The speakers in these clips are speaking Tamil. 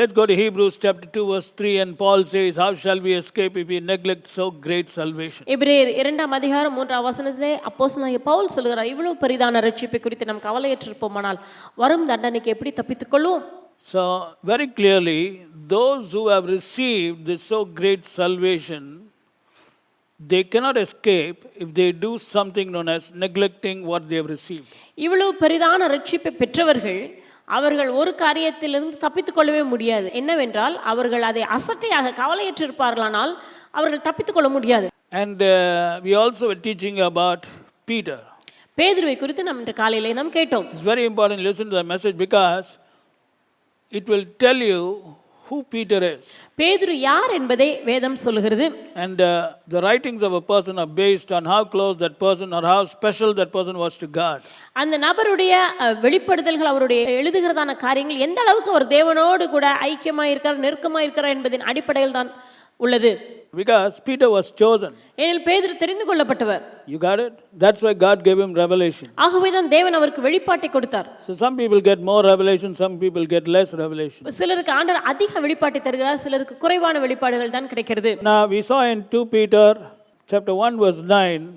let's go to Hebrews chapter 2 verse 3, and Paul says, how shall we escape if we neglect so great salvation? எபிரேயர் 2ஆம் அதிகாரம் 3ஆம் வசனத்திலே அப்போஸ்தலனாகிய பவுல் சொல்கிறார், இவ்வளவு பெரிதான ரட்சிப்பை குறித்து நாம் கவலையற்றிருப்போமானால் வரும் தண்டனைக்கு எப்படி தப்பித்துக்கொள்வோம்? So very clearly, those who have received this so great salvation, they cannot escape if they do something known as neglecting what they have received. இவ்வளவு பெரிதான ரட்சிப்பை பெற்றவர்கள் அவர்கள் ஒரு காரியத்திலிருந்து தப்பித்துக் கொள்ளவே முடியாது. என்னவென்றால் அவர்கள் அதை அசட்டையாக கவலையற்றிருப்பார்களானால் அவர்கள் தப்பித்துக் கொள்ள முடியாது. And we also were teaching about Peter. பேதுருவை குறித்து நாம் இன்று காலையிலே நாம் கேட்டோம். It's very important to listen to the message because it will tell you who Peter is. பேதுரு யார் என்பதை வேதம் சொல்கிறது. And the writings of a person are based on how close that person or how special that person was to God. அந்த நபருடைய வெளிப்படுத்தல்கள், அவருடைய எழுதுகிறதான காரியங்கள் எந்த அளவுக்கு அவர் தேவனோடு கூட ஐக்கியமாக இருக்கிறார், நெருக்கமாக இருக்கிறார் என்பதின் அடிப்படையில் தான் உள்ளது. Because Peter was chosen. ஏனெனில் பேதுரு தெரிந்து கொள்ளப்பட்டவர். You got it? That's why God gave him revelation. ஆகவே தான் தேவன் அவருக்கு வெளிப்பாட்டை கொடுத்தார். So some people get more revelation, some people get less revelation. சிலருக்கு ஆண்டவர் அதிக வெளிப்பாட்டை தருகிறார், சிலருக்கு குறைவான வெளிப்பாடுகள் தான் கிடைக்கிறது. Now we saw in 2 Peter chapter 1 verse 9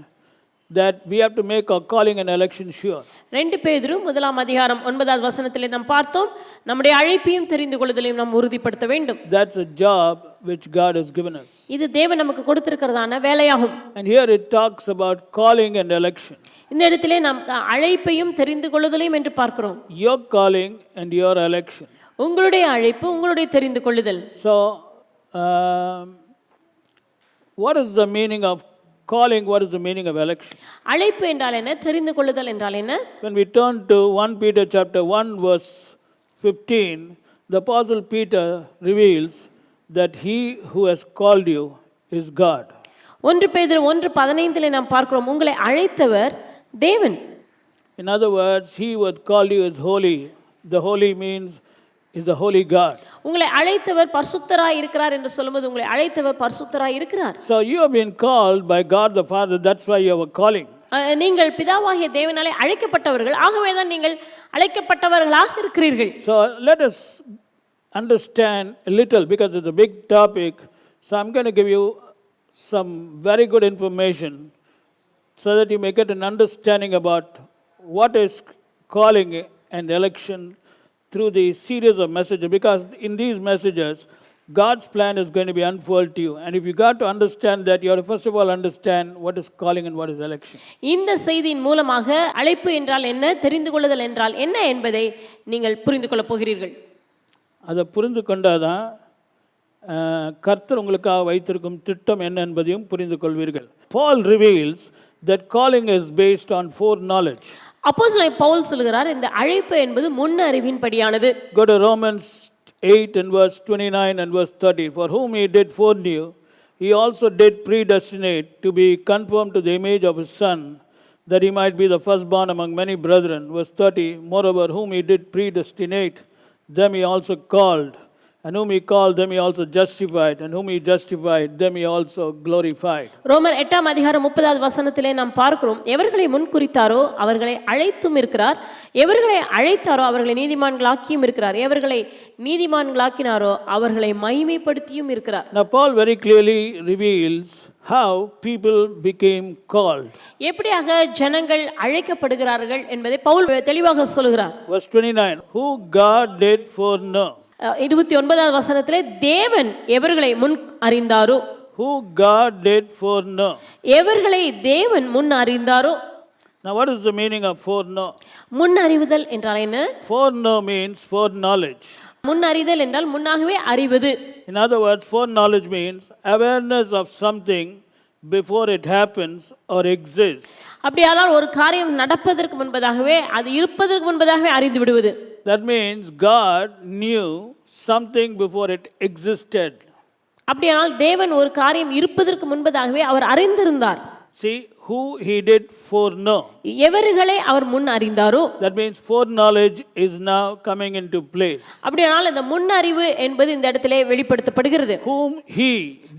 that we have to make our calling and election sure. 2 பேதுரு 1ஆம் அதிகாரம் 9வது வசனத்திலே நாம் பார்த்தோம், நம்முடைய அழைப்பையும் தெரிந்து கொள்ளுதலையும் நாம் உறுதிப்படுத்த வேண்டும். That's a job which God has given us. இது தேவன் நமக்கு கொடுத்திருக்கிறதான வேலையாகும். And here it talks about calling and election. இந்த இடத்திலே நாம் அழைப்பையும் தெரிந்து கொள்ளுதலையும் என்று பார்க்கிறோம். Your calling and your election. உங்களுடைய அழைப்பு, உங்களுடைய தெரிந்து கொள்ளுதல். So what is the meaning of calling? What is the meaning of election? அழைப்பு என்றால் என்ன, தெரிந்து கொள்ளுதல் என்றால் என்ன? When we turn to 1 Peter chapter 1 verse 15, the apostle Peter reveals that he who has called you is God. 1 பேதுரு 1:15 நாம் பார்க்கிறோம், உங்களை அழைத்தவர் தேவன். In other words, he who has called you is holy. The holy means is the holy God. உங்களை அழைத்தவர் பரிசுத்தராய் இருக்கிறார் என்று சொல்லும்போது உங்களை அழைத்தவர் பரிசுத்தராய் இருக்கிறார். So you have been called by God the Father, that's why you have a calling. நீங்கள் பிதாவாகிய தேவனாலே அழைக்கப்பட்டவர்கள், ஆகவே தான் நீங்கள் அழைக்கப்பட்டவர்களாக இருக்கிறீர்கள். So let us understand a little, because it's a big topic. So I'm going to give you some very good information so that you may get an understanding about what is calling and election through the series of messages, because in these messages God's plan is going to be unfolded to you, and if you got to understand that, you have to first of all understand what is calling and what is election. இந்த செய்தியின் மூலமாக அழைப்பு என்றால் என்ன, தெரிந்து கொள்ளுதல் என்றால் என்ன என்பதை நீங்கள் புரிந்து கொள்ளப் போகிறீர்கள். அதை புரிந்து கொண்டாதான் கர்த்தர் உங்களுக்காக வைத்திருக்கும் திட்டம் என்ன என்பதையும் புரிந்து கொள்வீர்கள். Paul reveals that calling is based on foreknowledge. அப்போஸ்தலன் பவுல் சொல்கிறார், இந்த அழைப்பு என்பது முன் அறிவின்படியானது. Go to Romans 8 and verse 29 and verse 30. For whom he did foreknew, he also did predestinate to be conformed to the image of his Son, that he might be the firstborn among many brethren. Verse 30. Moreover, whom he did predestinate, them he also called. And whom he called, them he also justified. And whom he justified, them he also glorified. ரோமர் 8ஆம் அதிகாரம் 30வது வசனத்திலே நாம் பார்க்கிறோம், எவர்களை முன்குறித்தாரோ அவர்களை அழைத்தும் இருக்கிறார், எவர்களை அழைத்தாரோ அவர்களை நீதிமான்களாக்கியும் இருக்கிறார், எவர்களை நீதிமான்களாக்கினாரோ அவர்களை மகிமைப்படுத்தியும் இருக்கிறார். Now Paul very clearly reveals how people became called. எப்படியாக ஜனங்கள் அழைக்கப்படுகிறார்கள் என்பதை பவுல் தெளிவாக சொல்கிறார். Verse 29. Who God did foreknow. 29வது வசனத்திலே தேவன் எவர்களை முன் அறிந்தாரோ. Who God did foreknow. எவர்களை தேவன் முன் அறிந்தாரோ. Now what is the meaning of foreknow? முன் அறிவுதல் என்றால் என்ன? Foreknow means foreknowledge. முன் அறிதல் என்றால் முன்னாகவே அறிவது. In other words, foreknowledge means awareness of something before it happens or exists. அப்படியானால் ஒரு காரியம் நடப்பதற்கு முன்பதாகவே, அது இருப்பதற்கு முன்பதாகவே அறிந்து விடுவது. That means God knew something before it existed. அப்படியானால் தேவன் ஒரு காரியம் இருப்பதற்கு முன்பதாகவே அவர் அறிந்திருந்தார். See, who he did foreknow. எவர்களை அவர் முன் அறிந்தாரோ. That means foreknowledge is now coming into place. அப்படியானால் இந்த முன் அறிவு என்பது இந்த இடத்திலே வெளிப்படுத்தப்படுகிறது. Whom he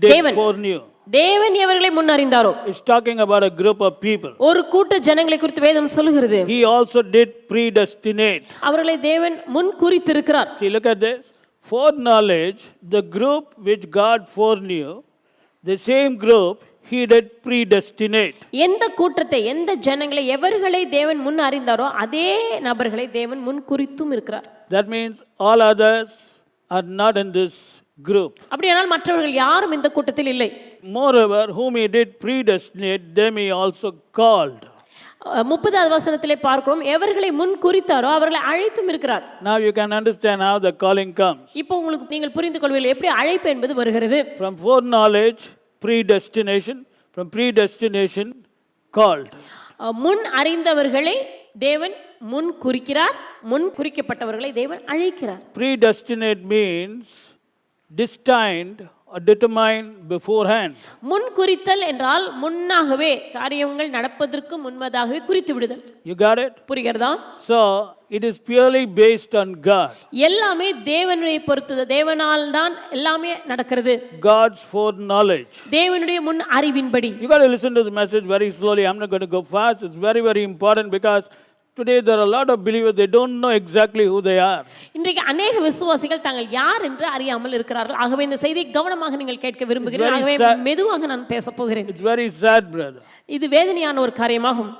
did foreknew. தேவன் எவர்களை முன் அறிந்தாரோ. It's talking about a group of people. ஒரு கூட்ட ஜனங்களை குறித்து வேதம் சொல்கிறது. He also did predestinate. அவர்களை தேவன் முன் குறித்திருக்கிறார். See, look at this. Foreknowledge, the group which God foreknew, the same group he did predestinate. எந்த கூட்டத்தை, எந்த ஜனங்களை, எவர்களை தேவன் முன் அறிந்தாரோ அதே நபர்களை தேவன் முன் குறித்தும் இருக்கிறார். That means all others are not in this group. அப்படியானால் மற்றவர்கள் யாரும் இந்த கூட்டத்தில் இல்லை. Moreover, whom he did predestinate, them he also called. 30வது வசனத்திலே பார்க்கிறோம், எவர்களை முன் குறித்தாரோ அவர்களை அழைத்தும் இருக்கிறார். Now you can understand how the calling comes. இப்போ உங்களுக்கு நீங்கள் புரிந்து கொள்வீர்கள் எப்படி அழைப்பு என்பது வருகிறது. From foreknowledge, predestination, from predestination, called. முன் அறிந்தவர்களை தேவன் முன் குறிக்கிறார், முன் குறிக்கப்பட்டவர்களை தேவன் அழைக்கிறார். Predestinate means destined or determined beforehand. முன் குறித்தல் என்றால் முன்னாகவே காரியங்கள் நடப்பதற்கு முன்பதாகவே குறித்து விடுதல். You got it? புரிகிறதா? So it is purely based on God. எல்லாமே தேவனை பொறுத்தது, தேவனால் தான் எல்லாமே நடக்கிறது. God's foreknowledge. தேவனுடைய முன் அறிவின்படி. You got to listen to the message very slowly. I'm not going to go fast. It's very, very important because today there are a lot of believers, they don't know exactly who they are. இன்றைக்கு अनेक விசுவாசிகள் தாங்கள் யார் என்று அறியாமல் இருக்கிறார்கள். ஆகவே இந்த செய்தியை கவனமாக நீங்கள் கேட்க விரும்புகிறேன். ஆகவே மெதுவாக நான் பேச போகிறேன். It's very sad, brother. இது வேதனையான ஒரு காரியமாகும்.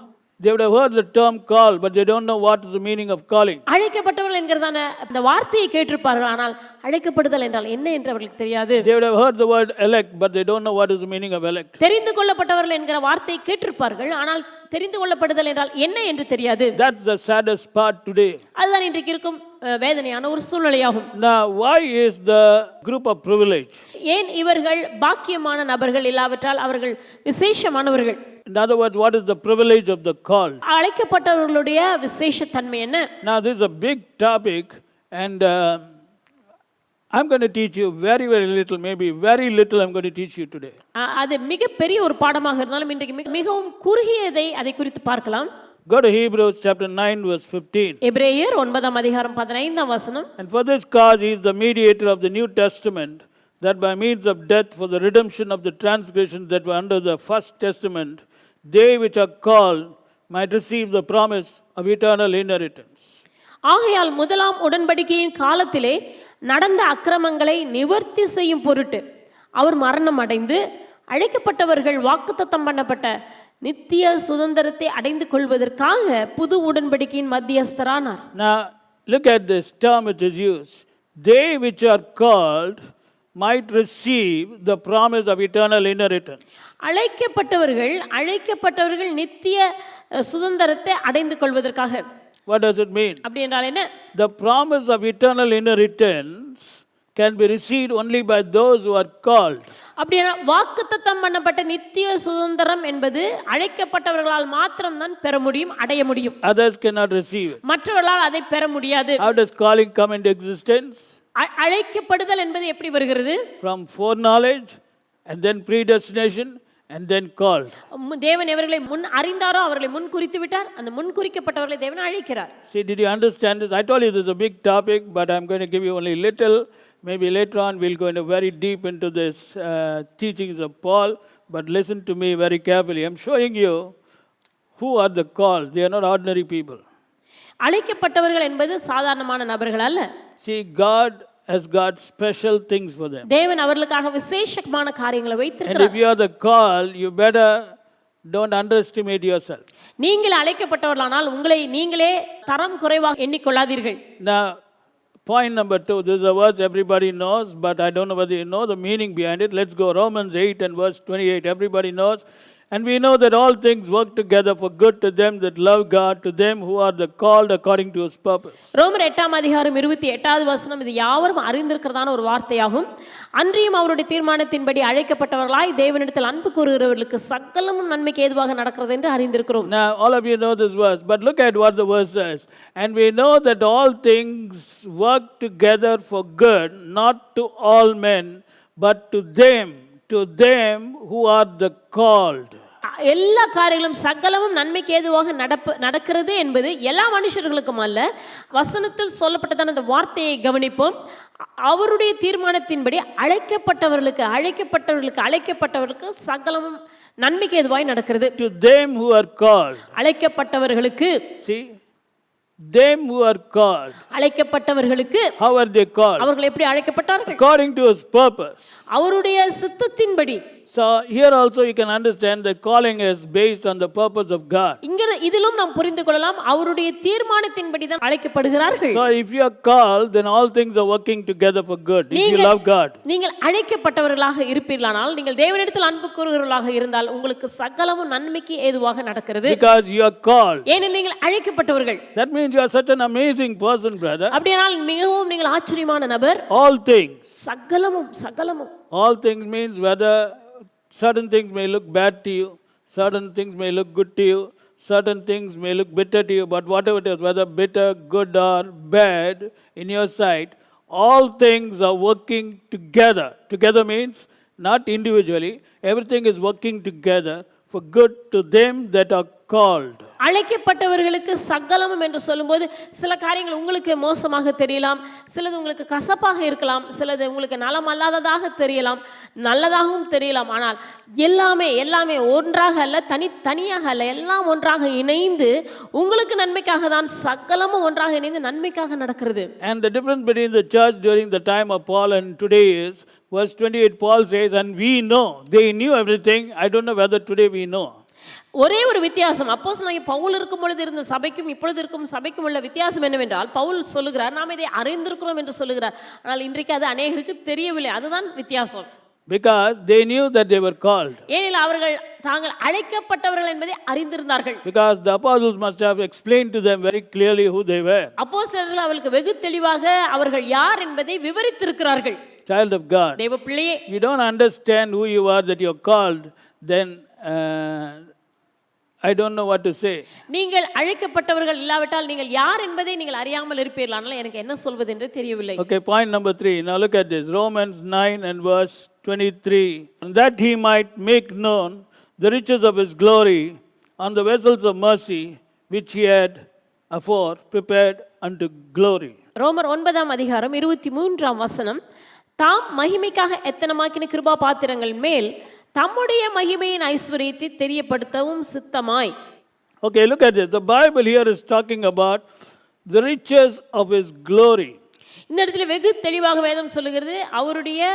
They would have heard the term call, but they don't know what is the meaning of calling. அழைக்கப்பட்டவர்கள் என்கிறதான இந்த வார்த்தையை கேட்டிருப்பார்கள், ஆனால் அழைக்கப்படுதல் என்றால் என்ன என்று அவர்களுக்கு தெரியாது. They would have heard the word elect, but they don't know what is the meaning of elect. தெரிந்து கொள்ளப்பட்டவர்கள் என்கிற வார்த்தையை கேட்டிருப்பார்கள், ஆனால் தெரிந்து கொள்ளப்படுதல் என்றால் என்ன என்று தெரியாது. That's the saddest part today. அதுதான் இன்றைக்கு இருக்கும் வேதனையான ஒரு சூழ்நிலையாகும். Now, why is the group of privilege? ஏன் இவர்கள் பாக்கியமான நபர்கள் இல்லாவிட்டால் அவர்கள் விசேஷமானவர்கள்? In other words, what is the privilege of the called? அழைக்கப்பட்டவர்களுடைய விசேஷத்தன்மை என்ன? Now, this is a big topic, and I'm going to teach you very, very little, maybe very little I'm going to teach you today. அது மிகப்பெரிய ஒரு பாடமாக இருந்தாலும் இன்றைக்கு மிகவும் குறுகியதை அதை குறித்து பார்க்கலாம். Go to Hebrews chapter 9 verse 15. எபிரேயர் 9ஆம் அதிகாரம் 15ஆம் வசனம். And for this cause he is the mediator of the New Testament, that by means of death for the redemption of the transgressions that were under the first testament, they which are called might receive the promise of eternal inheritance. ஆகையால் முதலாம் உடன்படிக்கையின் காலத்திலே நடந்த அக்கிரமங்களை நிவர்த்தி செய்யும் பொருட்டு அவர் மரணம் அடைந்து அழைக்கப்பட்டவர்கள் வாக்குத்தத்தம் பண்ணப்பட்ட நித்திய சுதந்திரத்தை அடைந்து கொள்வதற்காக புது உடன்படிக்கையின் மத்தியஸ்தரானார். Now look at this term which is used. They which are called might receive the promise of eternal inheritance. அழைக்கப்பட்டவர்கள் நித்திய சுதந்திரத்தை அடைந்து கொள்வதற்காக. What does it mean? அப்படி என்றால் என்ன? The promise of eternal inheritance can be received only by those who are called. அப்படினா வாக்குத்தத்தம் பண்ணப்பட்ட நித்திய சுதந்திரம் என்பது அழைக்கப்பட்டவர்களால் மாத்திரம் தான் பெற முடியும், அடைய முடியும். Others cannot receive it. மற்றவர்களால் அதை பெற முடியாது. How does calling come into existence? அழைக்கப்படுதல் என்பது எப்படி வருகிறது? From foreknowledge and then predestination and then called. தேவன் எவர்களை முன் அறிந்தாரோ அவர்களை முன் குறித்து விட்டார், அந்த முன் குறிக்கப்பட்டவர்களை தேவன் அழைக்கிறார். See, did you understand this? I told you this is a big topic, but I'm going to give you only little. Maybe later on we'll go into very deep into this teachings of Paul, but listen to me very carefully. I'm showing you who are the called. They are not ordinary people. அழைக்கப்பட்டவர்கள் என்பது சாதாரணமான நபர்கள் அல்ல. See, God has got special things for them. தேவன் அவர்களுக்காக விசேஷமான காரியங்களை And வைத்திருக்கிறார். if you are the called, you better don't underestimate yourself. நீங்கள் அழைக்கப்பட்டவர்களானால் உங்களை நீங்களே தரம் குறைவாக எண்ணிக்கொள்ளாதீர்கள். Now, point number 2, this is a verse everybody knows, but I don't know whether you know the meaning behind it. Let's go Romans 8 and verse 28. Everybody knows. And we know that all things work together for good to them that love God, to them who are the called according to his purpose. ரோமர் 8ஆம் அதிகாரம் 28வது வசனம் இது யாவரும் அறிந்திருக்கிறதான ஒரு வார்த்தையாகும். அன்றியும் அவருடைய தீர்மானத்தின்படி அழைக்கப்பட்டவர்களாய் தேவனிடத்தில் அன்பு கூறுகிறவர்களுக்கு சகலமும் நன்மைக்கு ஏதுவாக நடக்கிறது என்று அறிந்திருக்கிறோம். Now all of you know this verse, but look at what the verse says. And we know that all things work together for good, not to all men, but to them who are the called. எல்லா காரியங்களும் சகலமும் நன்மைக்கு ஏதுவாக நடக்கிறது என்பது எல்லா மனுஷர்களுக்கும் அல்ல. வசனத்தில் சொல்லப்பட்டதான அந்த வார்த்தையை கவனிப்போம். அவருடைய தீர்மானத்தின்படி அழைக்கப்பட்டவர்களுக்கு சகலமும் நன்மைக்கு ஏதுவாய் நடக்கிறது. To them who are called. அழைக்கப்பட்டவர்களுக்கு. See, them who are called, அழைக்கப்பட்டவர்களுக்கு how are they called? அவர்கள் எப்படி அழைக்கப்பட்டார்கள்? According to his purpose. அவருடைய சித்தத்தின்படி. So here also you can understand that calling is based on the purpose of God. இதிலும் நாம் புரிந்து கொள்ளலாம் அவருடைய தீர்மானத்தின்படி தான் அழைக்கப்படுகிறார்கள். So if you are called, then all things are working together for good. If you love God. நீங்கள் அழைக்கப்பட்டவர்களாக இருப்பீர்களானால், நீங்கள் தேவனிடத்தில் அன்பு கூறுகிறவர்களாக இருந்தால் உங்களுக்கு சகலமும் நன்மைக்கு ஏதுவாக நடக்கிறது. Because you are called. ஏனெனில் நீங்கள் அழைக்கப்பட்டவர்கள். That means you are such an amazing person, brother. அப்படியானால் மிகவும் நீங்கள் ஆச்சரியமான நபர். All things. சகலமும். All things means whether certain things may look bad to you, certain things may look good to you, certain things may look bitter to you, but whatever it is, whether bitter, good or bad in your sight, all things are working together. Together means not individually, everything is working together for good to them that are called. அழைக்கப்பட்டவர்களுக்கு சகலமும் என்று சொல்லும்போது சில காரியங்கள் உங்களுக்கு மோசமாக தெரியலாம், சிலது உங்களுக்கு கசப்பாக இருக்கலாம், சிலது உங்களுக்கு நலம் அல்லாததாக தெரியலாம், நல்லதாகவும் தெரியலாம். ஆனால் எல்லாமே ஒன்றாக அல்ல, தனியாக அல்ல, எல்லாம் ஒன்றாக இணைந்து உங்களுக்கு நன்மைக்காக தான், சகலமும் ஒன்றாக இணைந்து நன்மைக்காக நடக்கிறது. And the difference between the church during the time of Paul and today is, verse 28 Paul says, and we know. They knew everything. I don't know whether today we know. ஒரே ஒரு வித்தியாசம், அப்போஸ்தலனாகிய பவுல் இருக்கும் பொழுது இருந்த சபைக்கும் இப்பொழுது இருக்கும் சபைக்கும் உள்ள வித்தியாசம் என்னவென்றால், பவுல் சொல்லுகிறார் நாம் இதை அறிந்திருக்கிறோம் என்று சொல்லுகிறார், ஆனால் இன்றைக்கு அது அநேகருக்கு தெரியவில்லை. அதுதான் வித்தியாசம். Because they knew that they were called. ஏனெனில் அவர்கள் தாங்கள் அழைக்கப்பட்டவர்கள் என்பதை அறிந்திருந்தார்கள். Because the apostles must have explained to them very clearly who they were. அப்போஸ்தலர்கள் அவர்களுக்கு வெகு தெளிவாக அவர்கள் யார் என்பதை விவரித்திருக்கிறார்கள். Child of God. தேவ பிள்ளையே, You don't understand who you are, that you are called, then I don't know what to say. நீங்கள் அழைக்கப்பட்டவர்கள் இல்லாவிட்டால் நீங்கள் யார் என்பதை நீங்கள் அறியாமல் இருப்பீர்களானால் எனக்கு என்ன சொல்வது என்று தெரியவில்லை. Okay, point number 3. Now look at this. Romans 9 and verse 23. And that he might make known the riches of his glory on the vessels of mercy which he had afore prepared unto glory. ரோமர் 9ஆம் அதிகாரம் 23ஆம் வசனம், தாம் மகிமைக்காக எத்தனமாக்கின கிருபா பாத்திரங்கள் மேல் தம்முடைய மகிமையின் ஐஸ்வரியத்தை தெரியப்படுத்தவும் சித்தமாய். Okay, look at this. The Bible here is talking about the riches of his glory. இந்த இடத்துல வெகு தெளிவாக வேதம் சொல்லுகிறது அவருடைய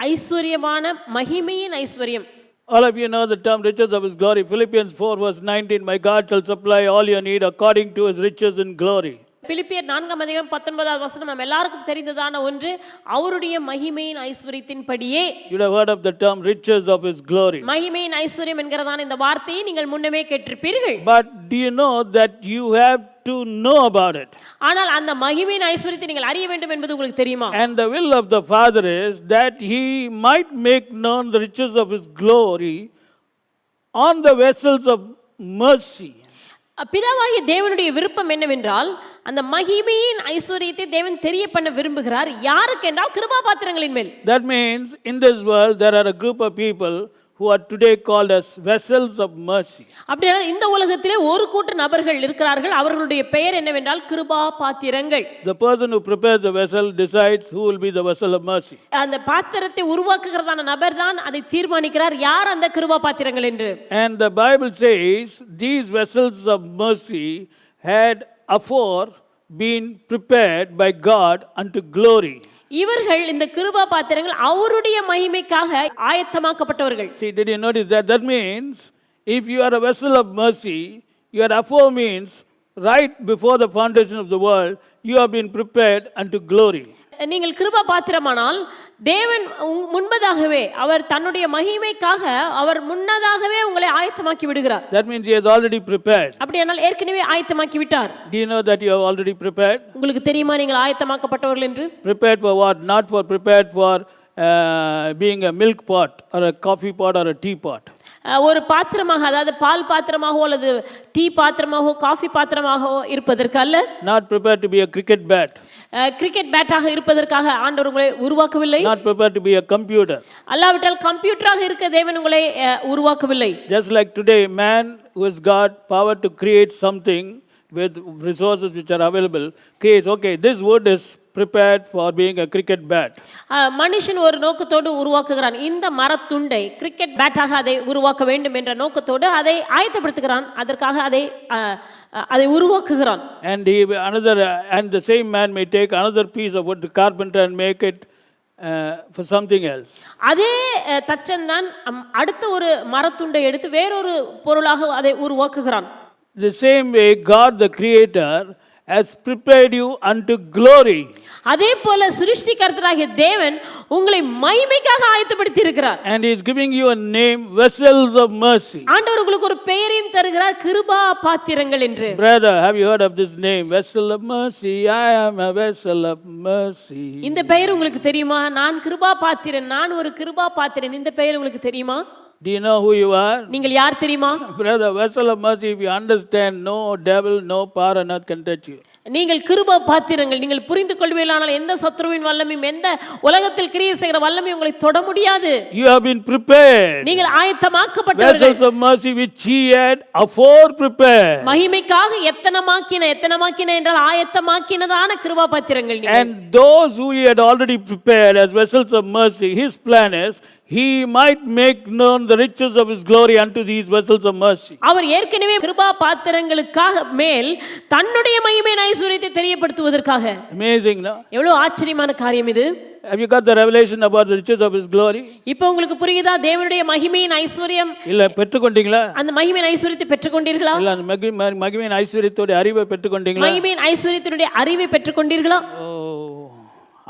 ஐஸ்வரியமான மகிமையின் ஐஸ்வரியம். All of you know the term riches of his glory. Philippians 4 verse 19, my God shall supply all your need according to his riches in glory. பிலிப்பியர் 4ஆம் அதிகாரம் 19ஆவது வசனம் நம்ம எல்லாருக்கும் தெரிந்ததான ஒன்று, அவருடைய மகிமையின் ஐஸ்வரியத்தின்படியே. You have heard of the term riches of his glory. மகிமையின் ஐஸ்வரியம் என்கிறதான இந்த வார்த்தையை நீங்கள் முன்னமே கேட்டிருப்பீர்கள். But do you know that you have to know about it? ஆனால் அந்த மகிமையின் ஐஸ்வரியத்தை நீங்கள் அறிய வேண்டும் என்பது உங்களுக்கு தெரியுமா? And the will of the Father is that he might make known the riches of his glory on the vessels of mercy. பிதாவாகிய தேவனுடைய விருப்பம் என்னவென்றால், அந்த மகிமையின் ஐஸ்வரியத்தை தேவன் தெரிய பண்ண விரும்புகிறார். யாருக்கு என்றால் கிருபா பாத்திரங்களின் மேல். That means in this world there are a group of people who are today called as vessels of mercy. அப்படினா இந்த உலகத்திலே ஒரு கூட்ட நபர்கள் இருக்கிறார்கள், அவர்களுடைய பெயர் என்னவென்றால் கிருபா பாத்திரங்கள். The person who prepares the vessel decides who will be the vessel of mercy. அந்த பாத்திரத்தை உருவாக்குகிறதான நபர் தான் அதை தீர்மானிக்கிறார் யார் அந்த கிருபா பாத்திரங்கள் என்று. And the Bible says these vessels of mercy had afore been prepared by God unto glory. இவர்கள் இந்த கிருபா பாத்திரங்கள் அவருடைய மகிமைக்காக ஆயத்தமாக்கப்பட்டவர்கள். See, did you notice that? That means if you are a vessel of mercy, your afore means right before the foundation of the world, you have been prepared unto glory. நீங்கள் கிருபா பாத்திரமானால் தேவன் முன்பதாகவே அவர் தன்னுடைய மகிமைக்காக அவர் முன்னதாகவே உங்களை ஆயத்தமாக்கி விடுகிறார். That means he has already prepared. அப்படியானால் ஏற்கனவே ஆயத்தமாக்கி விட்டார். Do you know that you have already prepared? உங்களுக்கு தெரியுமா நீங்கள் ஆயத்தமாக்கப்பட்டவர்கள் என்று? Prepared for what? Not for prepared for being a milk pot or a coffee pot or a tea pot. ஒரு பாத்திரமாக, அதாவது பால் பாத்திரமாகவோ அல்லது டீ பாத்திரமாகவோ காஃபி பாத்திரமாகவோ இருப்பதற்கு அல்ல. Not prepared to be a cricket bat. Cricket பேட்டாக இருப்பதற்காக ஆண்டவர் உங்களை உருவாக்கவில்லை. Not prepared to be a computer. அல்லாவிட்டால் கம்ப்யூட்டராக இருக்க தேவன் உங்களை உருவாக்கவில்லை. Just like today, man who has got power to create something with resources which are available creates, okay, this wood is prepared for being a cricket bat. மனுஷன் ஒரு நோக்கத்தோடு உருவாக்குகிறான். இந்த மரத்துண்டை கிரிக்கெட் பேட்டாக அதை உருவாக்க வேண்டும் என்ற நோக்கத்தோடு அதை ஆயத்தப்படுத்துகிறான். அதற்காக அதை உருவாக்குகிறான். And the same man may take another piece of wood, the carpenter, and make it for something else. அதே தச்சன் தான் அடுத்த ஒரு மரத்துண்டை எடுத்து வேறொரு பொருளாக அதை உருவாக்குகிறான். The same way God the creator has prepared you unto glory. அதே போல சிருஷ்டிகர்த்தராகிய தேவன் உங்களை மகிமைக்காக ஆயத்தப்படுத்தி இருக்கிறார். And he is giving you a name, vessels of mercy. ஆண்டவர் உங்களுக்கு ஒரு பெயரையும் தருகிறார், கிருபா பாத்திரங்கள் என்று. Brother, have you heard of this name, vessel of mercy? I am a vessel of mercy. இந்த பெயர் உங்களுக்கு தெரியுமா? நான் கிருபா பாத்திரன், நான் ஒரு கிருபா பாத்திரன். இந்த பெயர் உங்களுக்கு தெரியுமா? Do you know who you are? நீங்கள் யார் தெரியுமா? Brother, vessel of mercy, if you understand, no devil, no power on earth can touch you. நீங்கள் கிருபா பாத்திரங்கள். நீங்கள் புரிந்து கொள்வீர்களானால் எந்த சத்துருவின் வல்லமையும் எந்த உலகத்தில் கிரியை செய்கிற வல்லமையும் உங்களை தொட முடியாது. You have been prepared. நீங்கள் ஆயத்தமாக்கப்பட்டவர்கள். Vessels of mercy which he had afore prepared. மகிமைக்காக எத்தனமாக்கின என்றால் ஆயத்தமாக்கினதான கிருபா பாத்திரங்கள் நீங்கள். And those who he had already prepared as vessels of mercy, his plan is he might make known the riches of his glory unto these vessels of mercy. அவர் ஏற்கனவே கிருபா பாத்திரங்களுக்காக மேல் தன்னுடைய மகிமையின் ஐஸ்வரியத்தை தெரியப்படுத்துவதற்காக. Amazing, no? எவ்வளவு ஆச்சரியமான காரியம் இது. Have you got the revelation about the riches of his glory? இப்போ உங்களுக்கு புரியுதா தேவனுடைய மகிமையின் ஐஸ்வரியம்? இல்ல பெற்றுக்கொண்டீங்களா? அந்த மகிமையின் ஐஸ்வரியத்தை பெற்றுக்கொண்டீர்களா? இல்ல அந்த மகிமையின் ஐஸ்வரியத்தோட அறிவை பெற்றுக்கொண்டீங்களா? மகிமையின் ஐஸ்வரியத்தினுடைய அறிவை பெற்றுக்கொண்டீர்களா?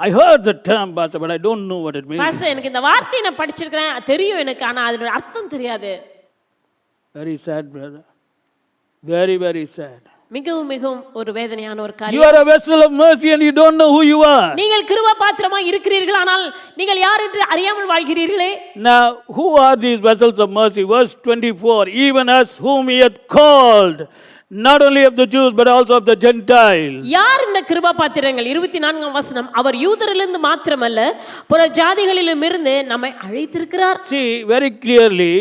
I heard the term, Pastor, but I don't know what it means. Pastor, எனக்கு இந்த வார்த்தையை நான் படிச்சிருக்கிறேன், தெரியும் எனக்கு, ஆனா அதோட அர்த்தம் தெரியாது. Very sad, brother. Very, very sad. மிகவும் மிகவும் ஒரு வேதனையான ஒரு காரியம். You are a vessel of mercy and you don't know who you are. நீங்கள் கிருபா பாத்திரமா இருக்கிறீர்கள், ஆனால் நீங்கள் யார் என்று அறியாமல் வாழ்கிறீர்களே. Now, who are these vessels of mercy? Verse 24, even us whom he hath called, not only of the Jews but also of the Gentiles. யார் இந்த கிருபா பாத்திரங்கள்? 24ஆம் வசனம், அவர் யூதரிலிருந்து மாத்திரமல்ல புற ஜாதிகளிலும் இருந்து நம்மை அழைத்திருக்கிறார். See very clearly,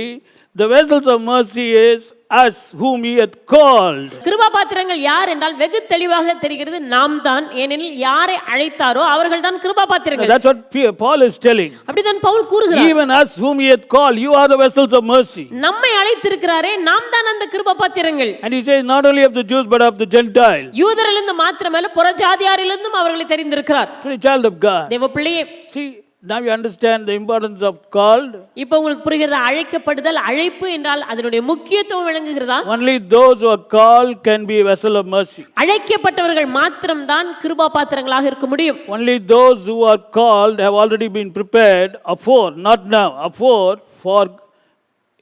the vessels of mercy is us whom he hath called. Kripa பாத்திரங்கள் யார் என்றால் வெகு தெளிவாக தெரிகிறது, நாம் தான். ஏனெனில் யாரை அழைத்தாரோ அவர்கள் தான் கிருபா பாத்திரங்கள். That's what Paul is telling. அப்படிதான் பவுல் கூறுகிறார். Even us whom he hath called, you are the vessels of mercy. நம்மை அழைத்திருக்கிறாரே, நாம் தான் அந்த கிருபா பாத்திரங்கள். And he says not only of the Jews but of the Gentiles. யூதரிலிருந்து மாத்திரமல்ல புற ஜாதியாரிலிருந்தும் அவர்களை தெரிந்திருக்கிறார். To the child of God. தேவ பிள்ளையே, See, now you understand the importance of called. இப்போ உங்களுக்கு புரிகிறதா? அழைக்கப்படுதல், அழைப்பு என்றால் அதனுடைய முக்கியத்துவம் விளங்குகிறதா? Only those who are called can be a vessel of mercy. அழைக்கப்பட்டவர்கள் மாத்திரம்தான் கிருபா பாத்திரங்களாக இருக்க முடியும். Only those who are called have already been prepared afore, not now, afore for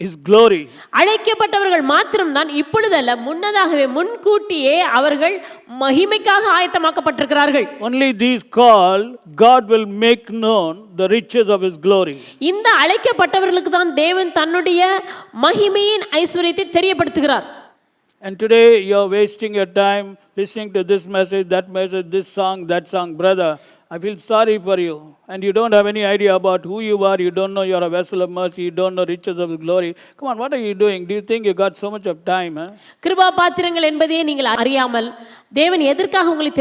his glory. அழைக்கப்பட்டவர்கள் மாத்திரம்தான், இப்பொழுதல்ல முன்னதாகவே முன்கூட்டியே அவர்கள் மகிமைக்காக ஆயத்தமாக்கப்பட்டிருக்கிறார்கள். Only these called, God will make known the riches of his glory. இந்த அழைக்கப்பட்டவர்களுக்கு தான் தேவன் தன்னுடைய மகிமையின் ஐஸ்வரியத்தை தெரியப்படுத்துகிறார். And today you are wasting your time listening to this message, this song, that song. Brother, I feel sorry for you. And you don't have any idea about who you are. You don't know you are a vessel of mercy. You don't know riches of his glory. Come on, what are you doing? Do you think you got so much of time? Kripa பாத்திரங்கள் என்பதே நீங்கள் அறியாமல் தேவன் எதற்காக உங்களை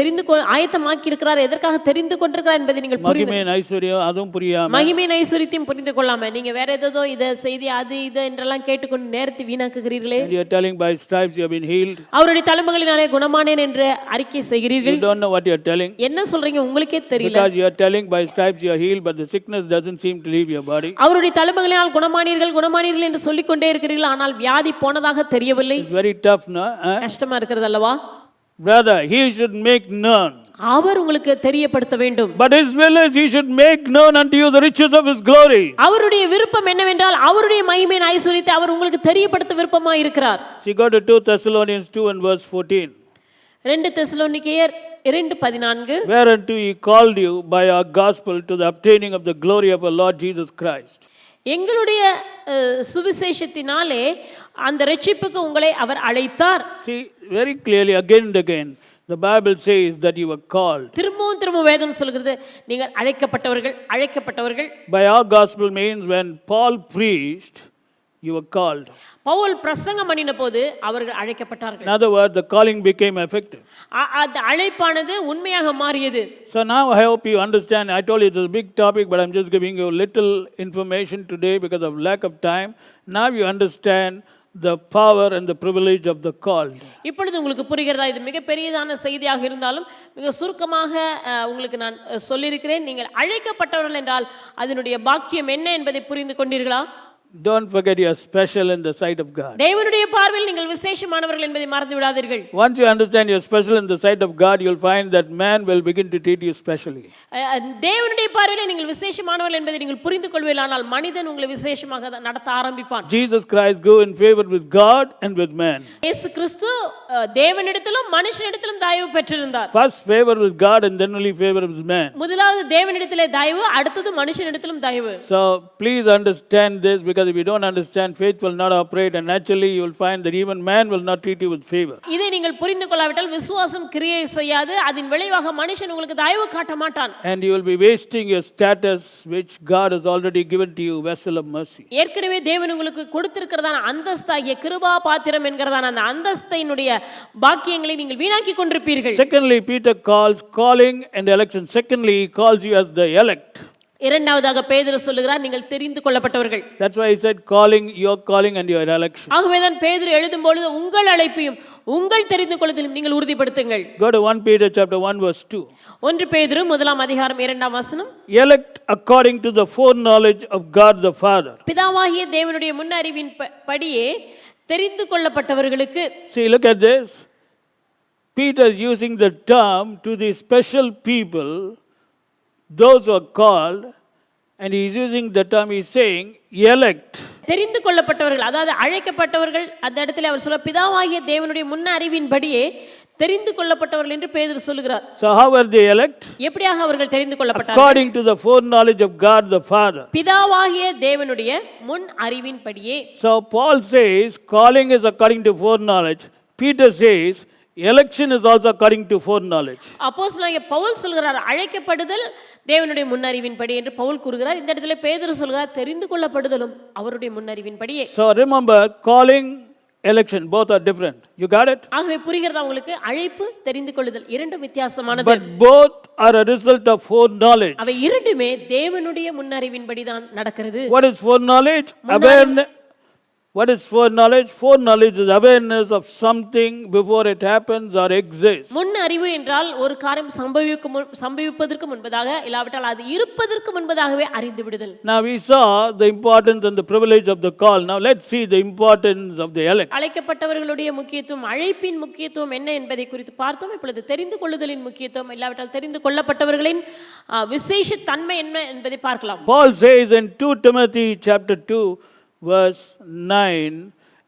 ஆயத்தமாக்கி இருக்கிறார், எதற்காக தெரிந்து கொண்டிருக்கிறார் என்பதை நீங்கள் மகிமையின் ஐஸ்வரியம் அதுவும் புரியாம, மகிமையின் ஐஸ்வரியத்தையும் புரிந்து கொள்ளாம நீங்க வேற ஏதோ இத செய்தி அது இது என்றெல்லாம் கேட்டுக்கொண்டு நேரத்தை வீணாக்குகிறீர்களே. You are telling by stripes you have been healed. அவருடைய தழும்புகளினாலே குணமானேன் என்று அறிக்கை செய்கிறீர்கள். You don't know what you are telling. என்ன சொல்றீங்க உங்களுக்கே தெரியல. Because you are telling by stripes you are healed, but the sickness doesn't seem to leave your body. அவருடைய தழும்புகளினால் குணமானீர்கள் என்று சொல்லிக் கொண்டே இருக்கிறீர்கள், ஆனால் வியாதி போனதாக தெரியவில்லை. It's very tough, no? கஷ்டமா இருக்கிறது அல்லவா? Brother, he should make known. அவர் உங்களுக்கு தெரியப்படுத்த வேண்டும். But his will is he should make known unto you the riches of his glory. அவருடைய விருப்பம் என்னவென்றால் அவருடைய மகிமையின் ஐஸ்வரியத்தை அவர் உங்களுக்கு தெரியப்படுத்த விருப்பமாய் இருக்கிறார். See, go to 2 Thessalonians 2 and verse 14. 2 தெசலோனிக்கேயர் 2:14. Whereunto he called you by our gospel to the obtaining of the glory of our Lord Jesus Christ. எங்களுடைய சுவிசேஷத்தினாலே அந்த ரட்சிப்புக்கு உங்களை அவர் அழைத்தார். See, very clearly again and again the Bible says that you were called. திரும்பவும் வேதம் சொல்கிறது நீங்கள் அழைக்கப்பட்டவர்கள். By our gospel means when Paul preached, you were called. Pavul பிரசங்கம் பண்ணின போது அவர்கள் அழைக்கப்பட்டார்கள். In other words, the calling became effective. அந்த அழைப்பானது உண்மையாக மாறியது. So now I hope you understand. I told you it's a big topic, but I'm just giving you little information today because of lack of time. Now you understand the power and the privilege of the called. இப்பொழுது உங்களுக்கு புரிகிறதா? இது மிக பெரியதான செய்தியாக இருந்தாலும் மிக சுருக்கமாக உங்களுக்கு நான் சொல்லியிருக்கிறேன். நீங்கள் அழைக்கப்பட்டவர்கள் என்றால் அதனுடைய பாக்கியம் என்ன என்பதை புரிந்து கொண்டீர்களா? Don't forget you are special in the sight of God. தேவனுடைய பார்வையில் நீங்கள் விசேஷமானவர்கள் என்பதை மறந்து விடாதீர்கள். Once you understand you are special in the sight of God, you'll find that man will begin to treat you specially. தேவனுடைய பார்வையில் நீங்கள் விசேஷமானவர்கள் என்பதை நீங்கள் புரிந்து கொள்வீர்களானால் மனிதன் உங்களை விசேஷமாக நடத்த ஆரம்பிப்பான். Jesus Christ go in favor with God and with man. இயேசு கிறிஸ்து தேவனிடத்திலும் மனுஷனிடத்திலும் தயவு பெற்றிருந்தார். First favor with God and then only favor with man. முதலாவது தேவனிடத்திலே தயவு, அடுத்தது மனுஷனிடத்திலும் தயவு. So please understand this, because if you don't understand, faith will not operate, and naturally you will find that even man will not treat you with favor. இதை நீங்கள் புரிந்து கொள்ளாவிட்டால் விசுவாசம் கிரியை செய்யாது. அதன் விளைவாக மனுஷன் உங்களுக்கு தயவு காட்ட மாட்டான். And you will be wasting your status which God has already given to you, vessel of mercy. ஏற்கனவே தேவன் உங்களுக்கு கொடுத்திருக்கிறதான அந்தஸ்தாகிய கிருபா பாத்திரம் என்கிறதான அந்த அந்தஸ்தினுடைய பாக்கியங்களை நீங்கள் வீணாக்கி கொண்டிருப்பீர்கள். Secondly, Peter calls calling and election. Secondly, he calls you as the elect. இரண்டாவதாக பேதுரு சொல்லுகிறார், நீங்கள் தெரிந்து கொள்ளப்பட்டவர்கள். That's why he said calling, your calling and your election. ஆகவேதான் பேதுரு எழுதும்போது உங்கள் அழைப்பையும் உங்கள் தெரிந்து கொள்ளுதலையும் நீங்கள் உறுதிப்படுத்துங்கள். Go to 1 Peter chapter 1 verse 2. 1 பேதுரு முதலாம் அதிகாரம் 2ஆம் வசனம். Elect according to the foreknowledge of God the Father. பிதாவாகிய தேவனுடைய முன்னறிவின் படியே தெரிந்து கொள்ளப்பட்டவர்களுக்கு. See, look at this. Peter is using the term to the special people, those who are called, and he is using the term, he is saying elect. தெரிந்து கொள்ளப்பட்டவர்கள், அதாவது அழைக்கப்பட்டவர்கள். அந்த இடத்துல அவர் சொல்ல பிதாவாகிய தேவனுடைய முன்ன அறிவின்படியே தெரிந்து கொள்ளப்பட்டவர்கள் என்று பேதுரு சொல்லுகிறார். So how are they elect? எப்படியாக அவர்கள் தெரிந்து கொள்ளப்பட்டார்கள்? According to the foreknowledge of God the Father. பிதாவாகிய தேவனுடைய முன் அறிவின்படியே. So Paul says calling is according to foreknowledge. Peter says election is also according to foreknowledge. அப்போஸ்தலனாகிய பவுல் சொல்கிறார் அழைக்கப்படுதல் தேவனுடைய முன்னறிவின்படி என்று பவுல் கூறுகிறார். இந்த இடத்துல பேதுரு சொல்கிறார் தெரிந்து கொள்ளப்படுதலும் அவருடைய முன்னறிவின்படியே. So remember, calling, election, both are different. You got it? ஆகவே புரிகிறதா உங்களுக்கு? அழைப்பு, தெரிந்து கொள்ளுதல் இரண்டும் வித்தியாசமானது. But both are a result of foreknowledge. அவை இரண்டுமே தேவனுடைய முன்னறிவின்படி தான் நடக்கிறது. What is foreknowledge? Awareness. What is foreknowledge? Foreknowledge is awareness of something before it happens or exists. முன் அறிவு என்றால் ஒரு காரியம் சம்பவிப்பதற்கு முன்பதாக இல்லாவிட்டால் அது இருப்பதற்கு முன்பதாகவே அறிந்து விடுதல். Now we saw the importance and the privilege of the call. Now let's see the importance of the elect. அழைக்கப்பட்டவர்களுடைய முக்கியத்துவம், அழைப்பின் முக்கியத்துவம் என்ன என்பதை குறித்து பார்த்தோம். இப்பொழுது தெரிந்து கொள்ளுதலின் முக்கியத்துவம் இல்லாவிட்டால் தெரிந்து கொள்ளப்பட்டவர்களின் விசேஷ தன்மை என்ன என்பதை பார்க்கலாம். Paul says in 2 Timothy chapter 2 verse 9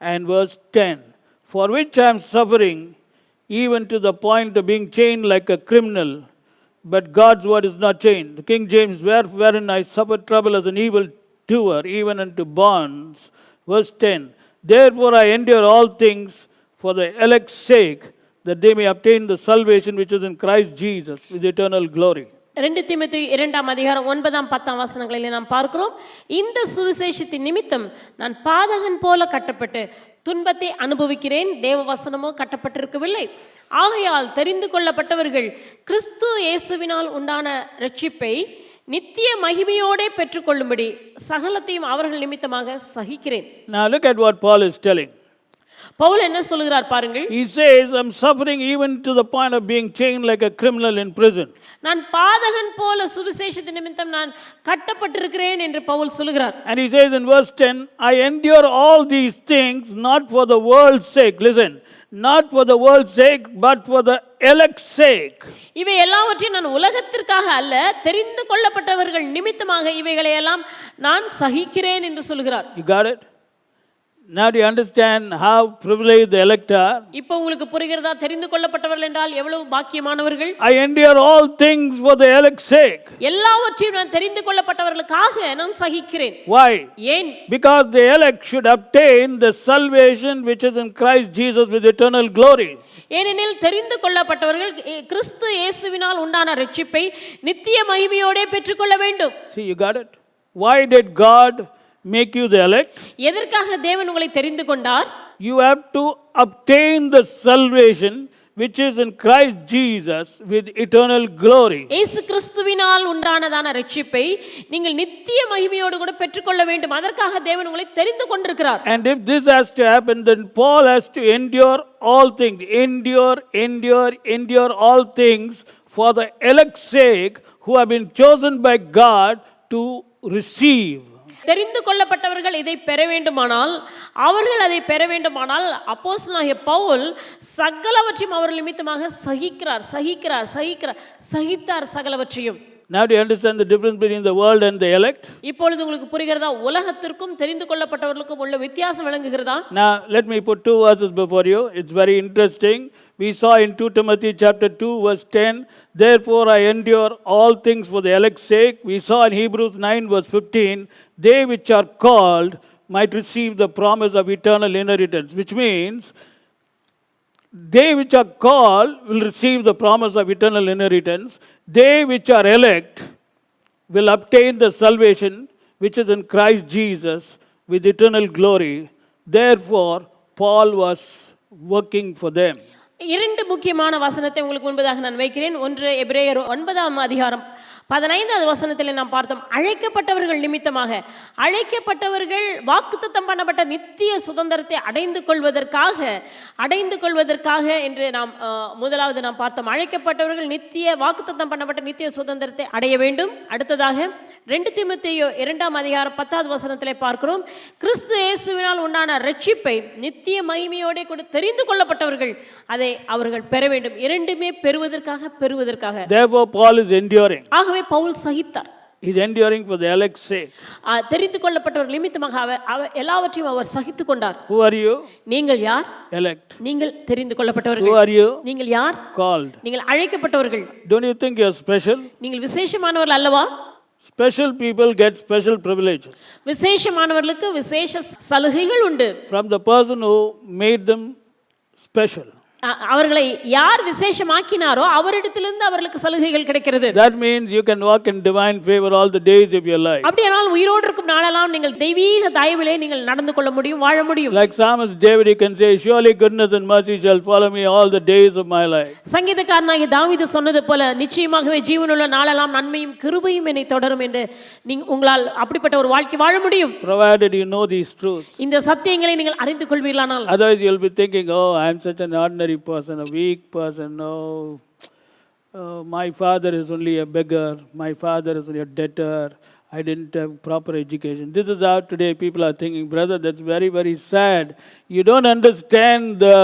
and verse 10, for which I am suffering even to the point of being chained like a criminal, but God's word is not chained. The King James, wherein I suffer trouble as an evil doer, even unto bonds. Verse 10, therefore I endure all things for the elect's sake, that they may obtain the salvation which is in Christ Jesus with eternal glory. 2 தீமோத்தேயு 2ஆம் அதிகாரம் 9ஆம் 10ஆம் வசனங்களிலே நாம் பார்க்கிறோம், இந்த சுவிசேஷத்தின் நிமித்தம் நான் பாதகன் போல கட்டப்பட்டு துன்பத்தை அனுபவிக்கிறேன், தேவ வசனமோ கட்டப்பட்டிருக்கவில்லை. ஆகையால் தெரிந்து கொள்ளப்பட்டவர்கள் கிறிஸ்து இயேசுவினால் உண்டான இரட்சிப்பை நித்திய மகிமையோடே பெற்றுக்கொள்ளும்படி சகலத்தையும் அவர்கள் நிமித்தமாக சகிக்கிறேன். Now look at what Paul is telling. Pavul என்ன சொல்கிறார் பாருங்கள். He says, I'm suffering even to the point of being chained like a criminal in prison. நான் பாதகன் போல சுவிசேஷத்தின் நிமித்தம் நான் கட்டப்பட்டிருக்கிறேன் என்று பவுல் சொல்கிறார். And he says in verse 10, I endure all these things not for the world's sake. Listen, not for the world's sake, but for the elect's sake. இவை எல்லாவற்றையும் நான் உலகத்திற்காக அல்ல, தெரிந்து கொள்ளப்பட்டவர்கள் நிமித்தமாக இவைகளை எல்லாம் நான் சகிக்கிறேன் என்று சொல்கிறார். You got it? Now do you understand how privileged the elect are? இப்போ உங்களுக்கு புரிகிறதா தெரிந்து கொள்ளப்பட்டவர்கள் என்றால் எவ்வளவு பாக்கியமானவர்கள்? I endure all things for the elect's sake. எல்லாவற்றையும் நான் தெரிந்து கொள்ளப்பட்டவர்களுக்காக நான் சகிக்கிறேன். Why? ஏன்? Because the elect should obtain the salvation which is in Christ Jesus with eternal glory. ஏனெனில் தெரிந்து கொள்ளப்பட்டவர்கள் கிறிஸ்து இயேசுவினால் உண்டான இரட்சிப்பை நித்திய மகிமையோடே பெற்றுக்கொள்ள வேண்டும். See, you got it? Why did God make you the elect? எதற்காக தேவன் உங்களை தெரிந்து கொண்டார்? You have to obtain the salvation which is in Christ Jesus with eternal glory. இயேசு கிறிஸ்துவினால் உண்டானதான இரட்சிப்பை நீங்கள் நித்திய மகிமையோடு கூட பெற்றுக்கொள்ள வேண்டும். அதற்காக தேவன் உங்களை தெரிந்து கொண்டிருக்கிறார். And if this has to happen, then Paul has to endure all things. Endure all things for the elect's sake who have been chosen by God to receive. தெரிந்து கொள்ளப்பட்டவர்கள் இதை பெற வேண்டுமானால், அவர்கள் அதை பெற வேண்டுமானால், அப்போஸ்தலனாகிய பவுல் சகலவற்றையும் அவர்கள் நிமித்தமாக சகித்தார் சகலவற்றையும். Now do you understand the difference between the world and the elect? இப்பொழுது உங்களுக்கு புரிகிறதா? உலகத்திற்கும் தெரிந்து கொள்ளப்பட்டவர்களுக்கும் உள்ள வித்தியாசம் விளங்குகிறதா? Now let me put two verses before you. It's very interesting. We saw in 2 Timothy chapter 2 verse 10, therefore I endure all things for the elect's sake. We saw in Hebrews 9 verse 15, they which are called might receive the promise of eternal inheritance, which means they which are called will receive the promise of eternal inheritance. They which are elect will obtain the salvation which is in Christ Jesus with eternal glory. Therefore, Paul was working for them. இரண்டு முக்கியமான வசனத்தை உங்களுக்கு முன்பதாக நான் வைக்கிறேன். ஒன்று எபிரேயர் 9ஆம் அதிகாரம் 15வது வசனத்தில் நாம் பார்த்தோம், அழைக்கப்பட்டவர்கள் நிமித்தமாக, அழைக்கப்பட்டவர்கள் வாக்குத்தத்தம் பண்ணப்பட்ட நித்திய சுதந்திரத்தை அடைந்து கொள்வதற்காக என்று நாம் முதலாவது நாம் பார்த்தோம். அழைக்கப்பட்டவர்கள் வாக்குத்தத்தம் பண்ணப்பட்ட நித்திய சுதந்திரத்தை அடைய வேண்டும். அடுத்ததாக 2 தீமோத்தேயு 2ஆம் அதிகாரம் 10வது வசனத்திலே பார்க்கிறோம், கிறிஸ்து இயேசுவினால் உண்டான இரட்சிப்பை நித்திய மகிமையோடு கூட தெரிந்து கொள்ளப்பட்டவர்கள் அதை அவர்கள் பெற வேண்டும். இரண்டுமே பெறுவதற்காக. Therefore Paul is enduring. ஆகவே Pavul சகித்தார். He is enduring for the elect's sake. தெரிந்து கொள்ளப்பட்டவர்கள் நிமித்தமாக அவர் எல்லாவற்றையும் அவர் சகித்துக் கொண்டார். Who are you? நீங்கள் யார்? Elect. நீங்கள் தெரிந்து கொள்ளப்பட்டவர்கள். Who are you? நீங்கள் யார்? Called. நீங்கள் அழைக்கப்பட்டவர்கள். Don't you think you are special? நீங்கள் விசேஷமானவர்கள் அல்லவா? Special people get special privileges. விசேஷமானவர்களுக்கு விசேஷ சலுகைகள் உண்டு. From the person who made them special. அவர்களை யார் விசேஷமாக்கினாரோ அவரிடத்திலிருந்து அவர்களுக்கு சலுகைகள் கிடைக்கிறது. That means you can walk in divine favor all the days of your life. அப்படியானால் உயிரோடு இருக்கும் நாளெல்லாம் நீங்கள் தெய்வீக தயவிலே நீங்கள் நடந்து கொள்ள முடியும், வாழ முடியும். Like psalmist David, you can say, surely goodness and mercy shall follow me all the days of my life. சங்கீதக்காரனாகிய தாவீது சொன்னது போல, நிச்சயமாகவே ஜீவனுள்ள நாளெல்லாம் நன்மையும் கிருபையும் என்னை தொடரும் என்று உங்களால் அப்படிப்பட்ட ஒரு வாழ்க்கை வாழ முடியும். Provided you know these truths. இந்த சத்தியங்களை நீங்கள் அறிந்து கொள்வீர்களானால். Otherwise you will be thinking, oh, I am such an ordinary person, a weak person. No, my father is only a beggar. My father is only a debtor. I didn't have proper education. This is how today people are thinking. Brother, that's very, very sad. You don't understand the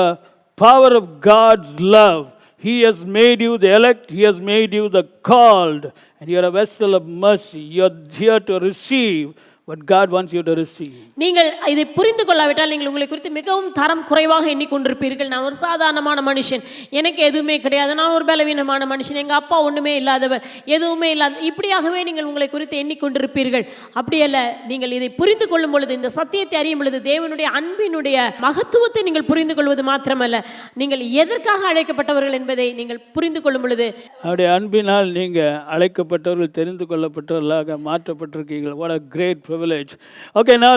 power of God's love. He has made you the elect. He has made you the called. And you are a vessel of mercy. You are here to receive what God wants you to receive. நீங்கள் இதை புரிந்து கொள்ளாவிட்டால் நீங்கள் உங்களை குறித்து மிகவும் தரம் குறைவாக எண்ணிக்கொண்டிருப்பீர்கள். நான் ஒரு சாதாரணமான மனுஷன், எனக்கு எதுவுமே கிடையாது, நான் ஒரு பலவீனமான மனுஷன், எங்கள் அப்பா ஒன்றுமே இல்லாதவர், எதுவுமே இல்லாத, இப்படியாகவே நீங்கள் உங்களை குறித்து எண்ணிக்கொண்டிருப்பீர்கள். அப்படியல்ல, நீங்கள் இதை புரிந்து கொள்ளும் பொழுது, இந்த சத்தியத்தை அறியும் பொழுது, தேவனுடைய அன்பினுடைய மகத்துவத்தை நீங்கள் புரிந்து கொள்வது மாத்திரமல்ல, நீங்கள் எதற்காக அழைக்கப்பட்டவர்கள் என்பதை நீங்கள் புரிந்து கொள்ளும் பொழுது, அவருடைய அன்பினால் நீங்க அழைக்கப்பட்டவர்கள், தெரிந்து கொள்ளப்பட்டவர்களாக மாற்றப்பட்டிருக்கீர்கள். What a great privilege. Okay, now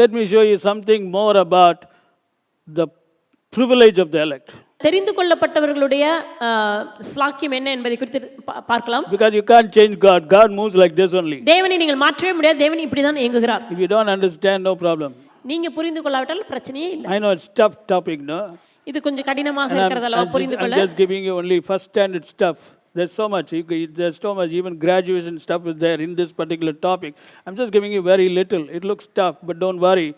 let me show you something more about the privilege of the elect. தெரிந்து கொள்ளப்பட்டவர்களுடைய ஸ்லாக்கியம் என்ன என்பதை குறித்து பார்க்கலாம். Because you can't change God. God moves like this only. தேவனை நீங்கள் மாற்றவே முடியாது. தேவன் இப்படி தான் இயங்குகிறார். If you don't understand, no problem. நீங்க புரிந்து கொள்ளாவிட்டால் பிரச்சனையே இல்லை. I know it's tough topic, no? இது கொஞ்சம் கடினமாக இருக்கிறதல்ல புரிந்து கொள்ள. I'm just giving you only first standard stuff. There's so much, even graduation stuff is there in this particular topic. I'm just giving you very little. It looks tough, but don't worry.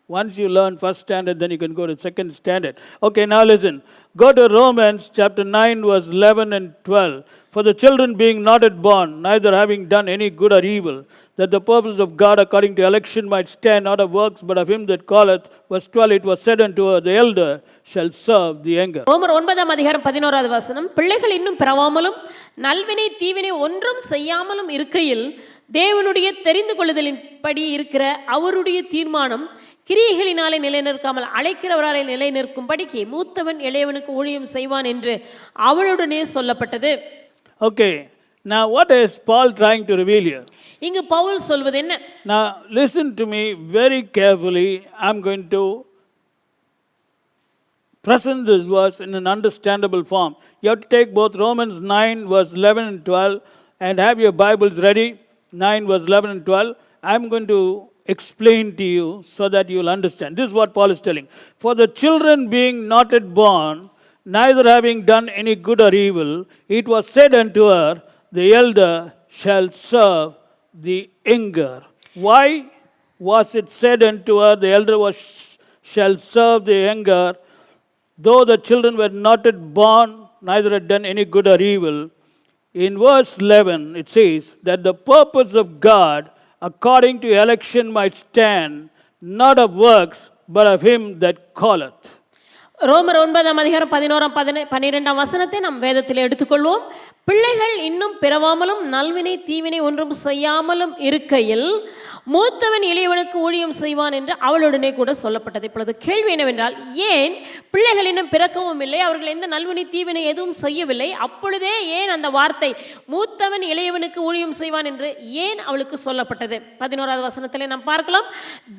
Once you learn first standard, then you can go to second standard. Okay, now listen. Go to Romans chapter 9, verse 11 and 12. For the children being not yet born, neither having done any good or evil, that the purpose of God according to election might stand, not of works, but of him that calleth. Verse 12, it was said unto her, the elder shall serve the younger. ரோமர் 9ஆம் அதிகாரம் 11வது வசனம், பிள்ளைகள் இன்னும் பிறவாமலும் நல்வினை தீவினை ஒன்றும் செய்யாமலும் இருக்கையில் தேவனுடைய தெரிந்து கொள்ளுதலின் படி இருக்கிற அவருடைய தீர்மானம் கிரியைகளினாலே நிலைநிற்காமல் அழைக்கிறவராலே நிலை நிற்கும்படிக்கு மூத்தவன் இளையவனுக்கு ஊழியம் செய்வான் என்று அவளுடனே சொல்லப்பட்டது. Okay, Now, what is Paul trying to reveal here? இங்கு பவுல் சொல்வது என்ன? Now, listen to me very carefully. I'm going to present this verse in an understandable form. You have to take both Romans 9, verse 11 and 12, and have your Bibles ready. 9, verse 11 and 12. I'm going to explain to you so that you will understand. This is what Paul is telling. For the children being not yet born, neither having done any good or evil, it was said unto her, the elder shall serve the younger. Why was it said unto her, the elder shall serve the younger, though the children were not yet born, neither had done any good or evil? In verse 11, it says that the purpose of God, according to election, might stand, not of works, but of him that calleth. ரோமர் 9:11 வசனத்தை நாம் வேதத்தில் எடுத்துக்கொள்வோம். பிள்ளைகள் இன்னும் பிறவாமலும் நல்வினை தீவினை ஒன்றும் செய்யாமலும் இருக்கையில் மூத்தவன் இளையவனுக்கு ஊழியம் செய்வான் என்று அவளுடனே கூட சொல்லப்பட்டது. இப்பொழுது கேள்வி என்னவென்றால், ஏன் பிள்ளைகள் இன்னும் பிறக்கவும் இல்லை, அவர்கள் எந்த நல்வினை தீவினை எதுவும் செய்யவில்லை, அப்பொழுதே ஏன் அந்த வார்த்தை மூத்தவன் இளையவனுக்கு ஊழியம் செய்வான் என்று ஏன் அவளுக்கு சொல்லப்பட்டது? 11வது வசனத்திலே நாம் பார்க்கலாம்,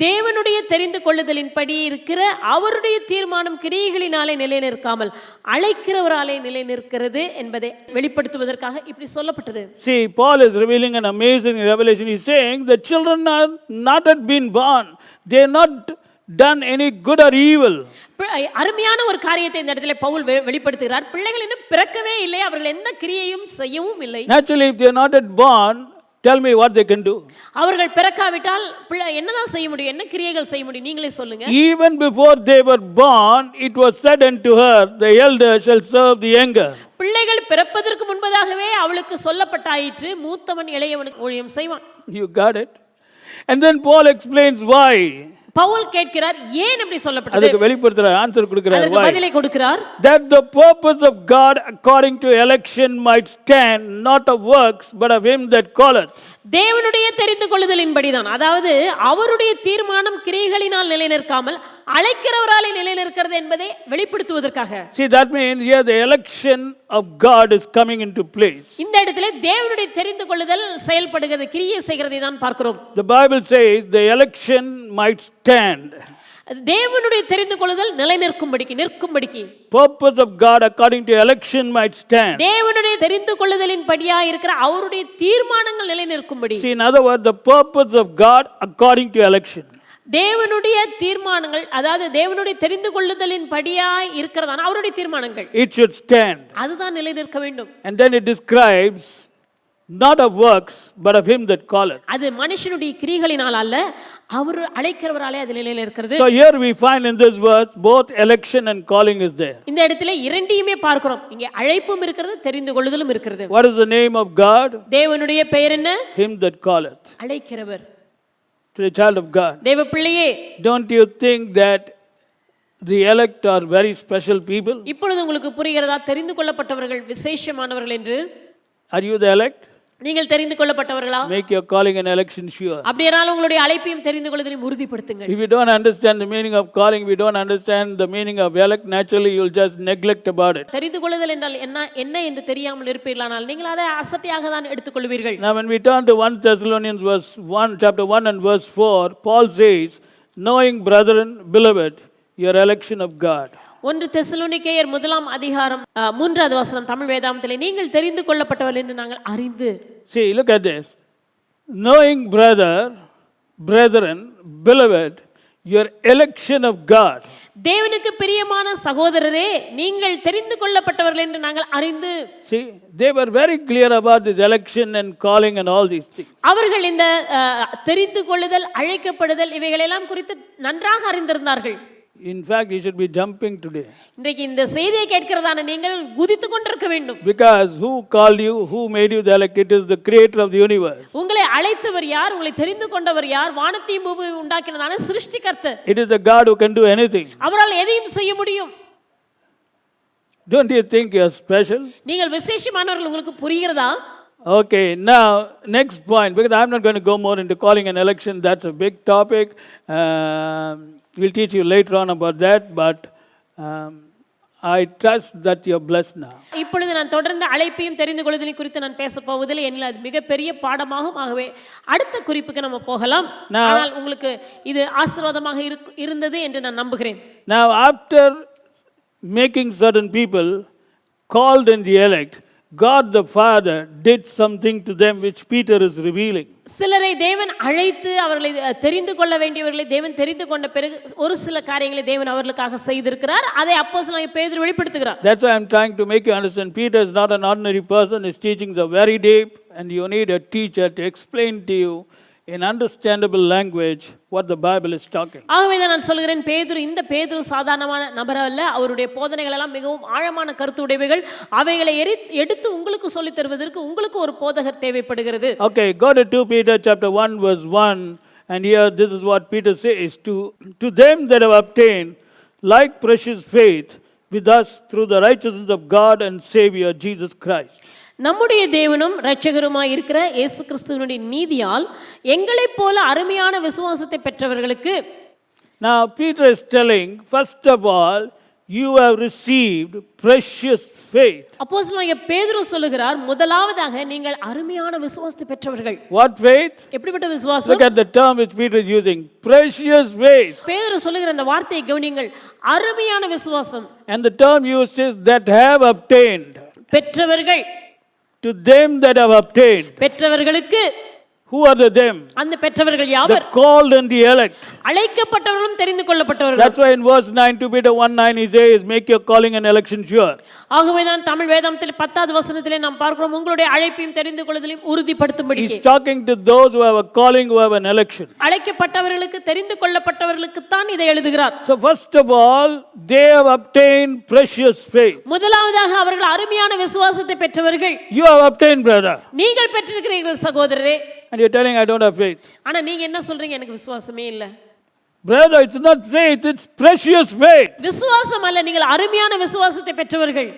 தேவனுடைய தெரிந்து கொள்ளுதலின் படி இருக்கிற அவருடைய தீர்மானம் கிரியைகளினாலே நிலை நிற்காமல் அழைக்கிறவராலே நிலை நிற்கிறது என்பதை வெளிப்படுத்துவதற்காக இப்படி சொல்லப்பட்டது. See, Paul is revealing an amazing revelation. He's saying the children are not yet been born. They are not done any good or evil. அருமையான ஒரு காரியத்தை இந்த இடத்துல பவுல் வெளிப்படுத்துகிறார். பிள்ளைகள் இன்னும் பிறக்கவே இல்லை, அவர்கள் எந்த கிரியையும் செய்யவும் இல்லை. Naturally, if they are not yet born, tell me what they can do. அவர்கள் பிறக்காவிட்டால் என்னதான் செய்ய முடியும், என்ன கிரியைகள் செய்ய முடியும், நீங்களே சொல்லுங்க. Even before they were born, it was said unto her, the elder shall serve the younger. பிள்ளைகள் பிறப்பதற்கு முன்பதாகவே அவளுக்கு சொல்லப்பட்டாயிற்று, மூத்தவன் இளையவனுக்கு ஊழியம் செய்வான். You got it? And then Paul explains why. Pavul கேட்கிறார், ஏன் இப்படி சொல்லப்பட்டது? அதுக்கு வெளிப்படுத்துறார், ஆன்சர் கொடுக்கிறார். அதற்கு பதிலை கொடுக்கிறார். That the purpose of God according to election might stand, not of works, but of him that calleth. தேவனுடைய தெரிந்து கொள்ளுதலின்படிதான், அதாவது அவருடைய தீர்மானம் கிரியைகளினால் நிலை நிற்காமல் அழைக்கிறவராலே நிலை நிற்கிறது என்பதை வெளிப்படுத்துவதற்காக. See, that means here the election of God is coming into place. இந்த இடத்திலே தேவனுடைய தெரிந்து கொள்ளுதல் செயல்படுகிறது, கிரியை செய்கிறதை தான் பார்க்கிறோம். The Bible says the election might stand. தேவனுடைய தெரிந்து கொள்ளுதல் நிலை நிற்கும்படிக்கு. Purpose of God according to election might stand. தேவனுடைய தெரிந்து கொள்ளுதலின் படியாக இருக்கிற அவருடைய தீர்மானங்கள் நிலை நிற்கும்படி. See, in other words, the purpose of God according to election. தேவனுடைய தீர்மானங்கள், அதாவது தேவனுடைய தெரிந்து கொள்ளுதலின் படியாய் இருக்கிறதான அவருடைய தீர்மானங்கள், It should stand. அதுதான் நிலை நிற்க வேண்டும். And then it describes not of works, but of him that calleth. அது மனுஷனுடைய கிரியைகளினால் அல்ல, அவர் அழைக்கிறவராலே அது நிலையில் இருக்கிறது. So here we find in this verse both election and calling is there. இந்த இடத்துல இரண்டையுமே பார்க்கிறோம். இங்கே அழைப்பும் இருக்கிறது, தெரிந்து கொள்ளுதலும் இருக்கிறது. What is the name of God? தேவனுடைய பெயர் என்ன? Him that calleth. அழைக்கிறவர். To the child of God. தேவ பிள்ளையே, Don't you think that the elect are very special people? இப்பொழுது உங்களுக்கு புரிகிறதா தெரிந்து கொள்ளப்பட்டவர்கள் விசேஷமானவர்கள் என்று? Are you the elect? நீங்கள் தெரிந்து கொள்ளப்பட்டவர்களா? Make your calling and election sure. அப்படியானால் உங்களுடைய அழைப்பையும் தெரிந்து கொள்ளுதலையும் உறுதிப்படுத்துங்கள். If you don't understand the meaning of calling, we don't understand the meaning of elect, naturally you will just neglect about it. தெரிந்து கொள்ளுதல் என்றால் என்ன என்று தெரியாமல் இருப்பீர்களானால் நீங்கள் அதை அசட்டையாக தான் எடுத்துக்கொள்வீர்கள். Now when we turn to 1 Thessalonians chapter 1 and verse 4, Paul says, knowing brethren, beloved, your election of God. 1 தெசலோனிக்கேயர் 1:3 வசனம் தமிழ் வேதாகமத்திலே, நீங்கள் தெரிந்து கொள்ளப்பட்டவர்கள் என்று நாங்கள் அறிந்து. See, look at this. Knowing brethren, beloved, your election of God. தேவனுக்கு பிரியமான சகோதரரே, நீங்கள் தெரிந்து கொள்ளப்பட்டவர்கள் என்று நாங்கள் அறிந்து. See, they were very clear about this election and calling and all these things. அவர்கள் இந்த தெரிந்து கொள்ளுதல், அழைக்கப்படுதல் இவைகளெல்லாம் குறித்து நன்றாக அறிந்திருந்தார்கள். In fact, you should be jumping today. இன்றைக்கு இந்த செய்தியை கேட்கிறதான நீங்கள் குதித்து கொண்டிருக்க வேண்டும். Because who called you, who made you the elect? It is the creator of the universe. உங்களை அழைத்தவர் யார், உங்களை தெரிந்து கொண்டவர் யார்? வானத்தையும் பூமியையும் உண்டாக்கினதான சிருஷ்டிகர்த்தர். It is the God who can do anything. அவரால் எதையும் செய்ய முடியும். Don't you think you are special? நீங்கள் விசேஷமானவர்கள், உங்களுக்கு புரிகிறதா? Okay, now next point, because I'm not going to go more into calling and election. That's a big topic. We'll teach you later on about that, but I trust that you're blessed now. இப்பொழுது நான் தொடர்ந்து அழைப்பையும் தெரிந்து கொள்ளுதலை குறித்து நான் பேச போவதில்லை. என்னில் அது மிகப்பெரிய பாடமாகும். ஆகவே அடுத்த குறிப்புக்கு நம்ம போகலாம். ஆனால் உங்களுக்கு இது ஆசீர்வாதமாக இருந்தது என்று நான் நம்புகிறேன். Now, after making certain people called and the elect, God the Father did something to them which Peter is revealing. சிலரை தேவன் அழைத்து அவர்களை தெரிந்து கொள்ள வேண்டியவர்களை தேவன் தெரிந்து கொண்ட பிறகு ஒரு சில காரியங்களை தேவன் அவர்களுக்காக செய்திருக்கிறார். அதை அப்போஸ்தலனாகிய பேதுரு வெளிப்படுத்துகிறார். That's why I'm trying to make you understand Peter is not an ordinary person. His teachings are very deep and you need a teacher to explain to you in understandable language what the Bible is talking. ஆகவே தான் நான் சொல்கிறேன், இந்த பேதுரு சாதாரணமான நபர் அல்ல. அவருடைய போதனைகள் எல்லாம் மிகவும் ஆழமான கருத்துடையவைகள். அவைகளை எடுத்து உங்களுக்கு சொல்லித் தருவதற்கு உங்களுக்கு ஒரு போதகர் தேவைப்படுகிறது. Okay, go to 2 Peter chapter 1 verse 1 and here this is what Peter says, to them that have obtained like precious faith with us through the righteousness of God and Savior Jesus Christ. நம்முடைய தேவனும் இரட்சகருமாய் இருக்கிற இயேசு கிறிஸ்துவினுடைய நீதியால் எங்களைப் போல அருமையான விசுவாசத்தை பெற்றவர்களுக்கு. Now Peter is telling, first of all, you have received precious faith. அப்போஸ்தலனாகிய பேதுரு சொல்லுகிறார், முதலாவதாக நீங்கள் அருமையான விசுவாசத்தை பெற்றவர்கள். What faith? எப்படிப்பட்ட விசுவாசம்? Look at the term which Peter is using, precious faith. பேதுரு சொல்லுகிற அந்த வார்த்தையை கவனியுங்கள், அருமையான விசுவாசம். And the term used is that have obtained. பெற்றவர்கள். To them that have obtained. பெற்றவர்களுக்கு. Who are the them? அந்த பெற்றவர்கள் யாவர்? The called and the elect. அழைக்கப்பட்டவர்களும் தெரிந்து கொள்ளப்பட்டவர்கள். That's why in verse 9 2 Peter 1:9 he says make your calling and election sure. ஆகவே தான் தமிழ் வேதாகமத்தில் 10வது வசனத்திலே நாம் பார்க்கிறோம், உங்களுடைய அழைப்பையும் தெரிந்து கொள்ளுதலையும் உறுதிப்படுத்தும்படி. He's talking to those who have a calling, who have an election. அழைக்கப்பட்டவர்களுக்கு தெரிந்து கொள்ளப்பட்டவர்களுக்கு தான் இதை எழுதுகிறார். So first of all they have obtained precious faith. முதலாவதாக அவர்கள் அருமையான விசுவாசத்தை பெற்றவர்கள். You have obtained, brother. நீங்கள் பெற்றிருக்கிறீர்கள் சகோதரரே. And you're telling I don't have faith. ஆனா நீங்க என்ன சொல்றீங்க, எனக்கு விசுவாசமே இல்ல. Brother, it's not faith, it's precious faith. விசுவாசம் அல்ல, நீங்கள் அருமையான விசுவாசத்தை பெற்றவர்கள்.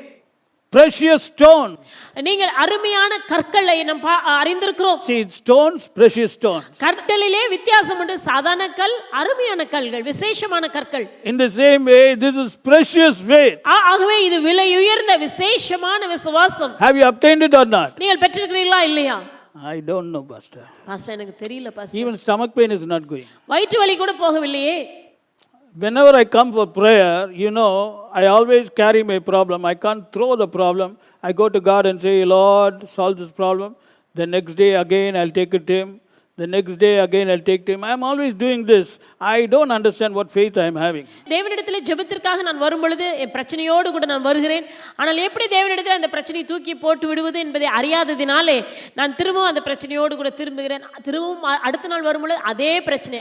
Precious stones. நீங்கள் அருமையான கற்களை நாம் அறிந்திருக்கிறோம். See, stones, precious stones. கற்களிலே வித்தியாசம் உண்டு. சாதாரண கல், அருமையான கல்கள், விசேஷமான கற்கள். In the same way, this is precious faith. ஆகவே இது விலையுயர்ந்த விசேஷமான விசுவாசம். Have you obtained it or not? நீங்கள் பெற்றிருக்கிறீர்களா இல்லையா? I don't know, pastor. Pastor, எனக்கு தெரியல pastor. Even stomach pain is not going. வயிற்று வலி கூட போகவில்லையே. Whenever I come for prayer, you know, I always carry my problem. I can't throw the problem. I go to God and say, Lord, solve this problem. The next day again, I'll take it to Him. The next day again, I'll take to Him. I'm always doing this. I don't understand what faith I'm having. தேவனிடத்திலே ஜெபத்திற்காக நான் வரும் பொழுது என் பிரச்சனையோடு கூட நான் வருகிறேன். ஆனால் எப்படி தேவனிடத்தில் அந்த பிரச்சனையை தூக்கி போட்டு விடுவது என்பதை அறியாததினாலே நான் திரும்பவும் அந்த பிரச்சனையோடு கூட திரும்புகிறேன். திரும்பவும் அடுத்த நாள் வரும்பொழுது அதே பிரச்சனை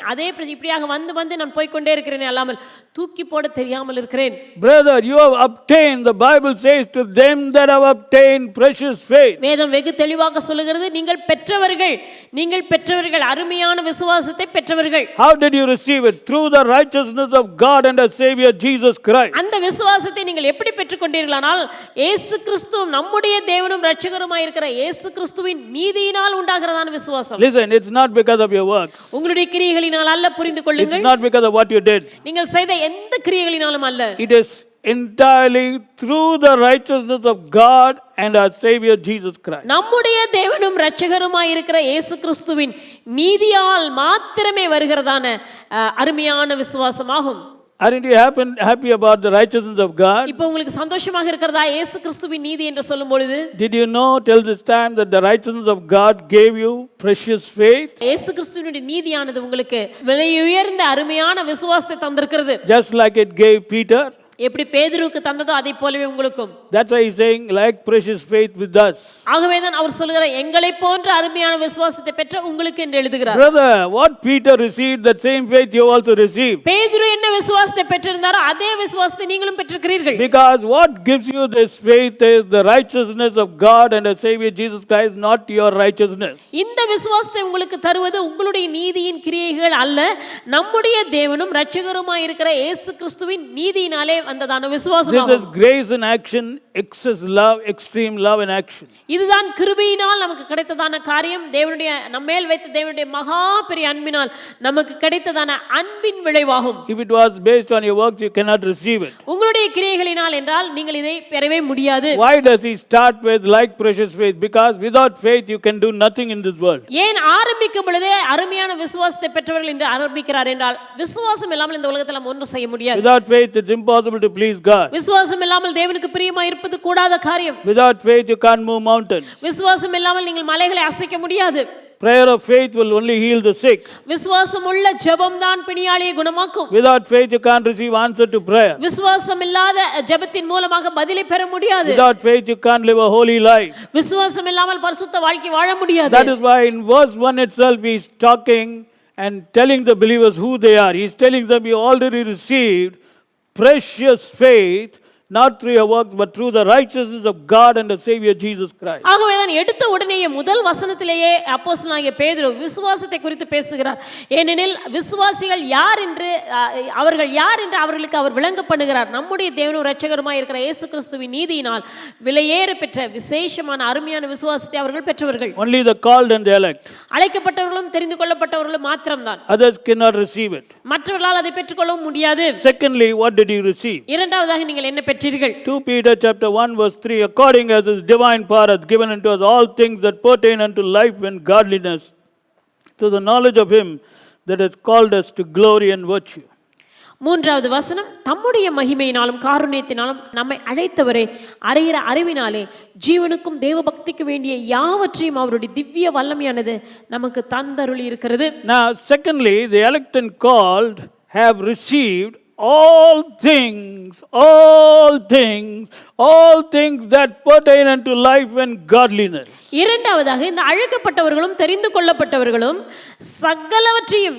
இப்படியாக வந்து வந்து நான் போய்கொண்டே இருக்கிறேன், அல்லாமல் தூக்கி போட தெரியாமல் இருக்கிறேன். Brother, you have obtained, the Bible says, to them that have obtained precious faith. வேதம் வெகு தெளிவாக சொல்லுகிறது, நீங்கள் பெற்றவர்கள் அருமையான விசுவாசத்தை பெற்றவர்கள். How did you receive it? Through the righteousness of God and our Savior Jesus Christ. அந்த விசுவாசத்தை நீங்கள் எப்படி பெற்றுக்கொண்டீர்களானால் இயேசு கிறிஸ்து நம்முடைய தேவனும் இரட்சகருமாய் இருக்கிற இயேசு கிறிஸ்துவின் நீதியினால் உண்டாகிறதான விசுவாசம். Listen, it's not because of your works. உங்களுடைய கிரியைகளினால் அல்ல, புரிந்து கொள்ளுங்கள். It's not because of what you did. நீங்கள் செய்த எந்த கிரியைகளினாலும் அல்ல. It is entirely through the righteousness of God and our Savior Jesus Christ. நம்முடைய தேவனும் இரட்சகருமாய் இருக்கிற இயேசு கிறிஸ்துவின் நீதியால் மாத்திரமே வருகிறதான அருமையான விசுவாசமாகும். Aren't you happy about the righteousness of God? இப்போ உங்களுக்கு சந்தோஷமாக இருக்கிறதா இயேசு கிறிஸ்துவின் நீதி என்று சொல்லும் பொழுது? Did you know till this time that the righteousness of God gave you precious faith? இயேசு கிறிஸ்துவினுடைய நீதியானது உங்களுக்கு விலையுயர்ந்த அருமையான விசுவாசத்தை தந்திருக்கிறது. Just like it gave Peter. எப்படி பேதுருவுக்கு தந்ததோ அதே போலவே உங்களுக்கும். That's why he's saying like precious faith with us. ஆகவே தான் அவர் சொல்கிறார், எங்களை போன்ற அருமையான விசுவாசத்தை பெற்ற உங்களுக்கு என்று எழுதுகிறார். Brother, what Peter received, that same faith you also received. பேதுரு என்ன விசுவாசத்தை பெற்றிருந்தாரோ அதே விசுவாசத்தை நீங்களும் பெற்றிருக்கிறீர்கள். Because what gives you this faith is the righteousness of God and our Savior Jesus Christ, not your righteousness. இந்த விசுவாசத்தை உங்களுக்கு தருவது உங்களுடைய நீதியின் கிரியைகள் அல்ல, நம்முடைய தேவனும் இரட்சகருமாய் இருக்கிற இயேசு கிறிஸ்துவின் நீதியினாலே வந்ததான This விசுவாசமாகும். is grace in action, excess love, extreme love in action. இதுதான் கிருபையினால் நமக்கு கிடைத்ததான காரியம். தேவனுடைய நம்மேல் வைத்த தேவனுடைய மகா பெரிய அன்பினால் நமக்கு கிடைத்ததான அன்பின் விளைவாகும். If it was based on your works, you cannot receive it. உங்களுடைய கிரியைகளினால் என்றால் நீங்கள் இதை பெறவே முடியாது. Why does he start with like precious faith? Because without faith you can do nothing in this world. ஏன் ஆரம்பிக்கும் பொழுதே அருமையான விசுவாசத்தை பெற்றவர்கள் என்று ஆரம்பிக்கிறார் என்றால் விசுவாசம் இல்லாமல் இந்த உலகத்தில் நாம் ஒன்றும் செய்ய முடியாது. Without faith it's impossible to please God. விசுவாசம் இல்லாமல் தேவனுக்கு பிரியமாய் இருப்பது கூடாத காரியம். Without faith you can't move mountains. விசுவாசம் இல்லாமல் நீங்கள் மலைகளை அசைக்க முடியாது. Prayer of faith will only heal the sick. விசுவாசம் உள்ள ஜெபம் தான் பிணியாளியை குணமாக்கும். Without faith you can't receive answer to prayer. விசுவாசம் இல்லாத ஜெபத்தின் மூலமாக பதிலை பெற முடியாது. Without faith you can't live a holy life. விசுவாசம் இல்லாமல் பரிசுத்த வாழ்க்கை வாழ முடியாது. That is why in verse 1 itself he is talking and telling the believers who they are. He is telling them you already received precious faith, not through your works but through the righteousness of God and the Savior Jesus Christ. ஆகவே தான் எடுத்த உடனேயே முதல் வசனத்திலேயே அப்போஸ்தலனாகிய பேதுரு விசுவாசத்தை குறித்து பேசுகிறார். ஏனெனில் விசுவாசிகள் யார் என்று அவர்கள் யார் என்று அவர்களுக்கு அவர் விளங்க பண்ணுகிறார். நம்முடைய தேவனும் இரட்சகருமாய் இருக்கிற இயேசு கிறிஸ்துவின் நீதியினால் விலையேற பெற்ற விசேஷமான அருமையான விசுவாசத்தை அவர்கள் பெற்றவர்கள். Only the called and the elect. அழைக்கப்பட்டவர்களும் தெரிந்து கொள்ளப்பட்டவர்களும் மாத்திரம்தான். Others cannot receive it. மற்றவர்களால் அதை பெற்றுக்கொள்ளவும் முடியாது. Secondly, what did he receive? இரண்டாவதாக நீங்கள் என்ன பெற்றீர்கள்? 2 Peter chapter 1 verse 3, according as his divine power hath given unto us all things that pertain unto life and godliness, to the knowledge of him that has called us to glory and virtue. மூன்றாவது வசனம், தம்முடைய மகிமையினாலும் காருண்யத்தினாலும் நம்மை அழைத்தவரை அறிகிற அறிவினாலே ஜீவனுக்கும் தேவபக்திக்கு வேண்டிய யாவற்றையும் அவருடைய திவ்ய வல்லமையானது நமக்கு தந்தருளி இருக்கிறது. Now secondly, the elect and called have received all things that pertain unto life and godliness. இரண்டாவதாக இந்த அழைக்கப்பட்டவர்களும் தெரிந்து கொள்ளப்பட்டவர்களும் சகலவற்றையும்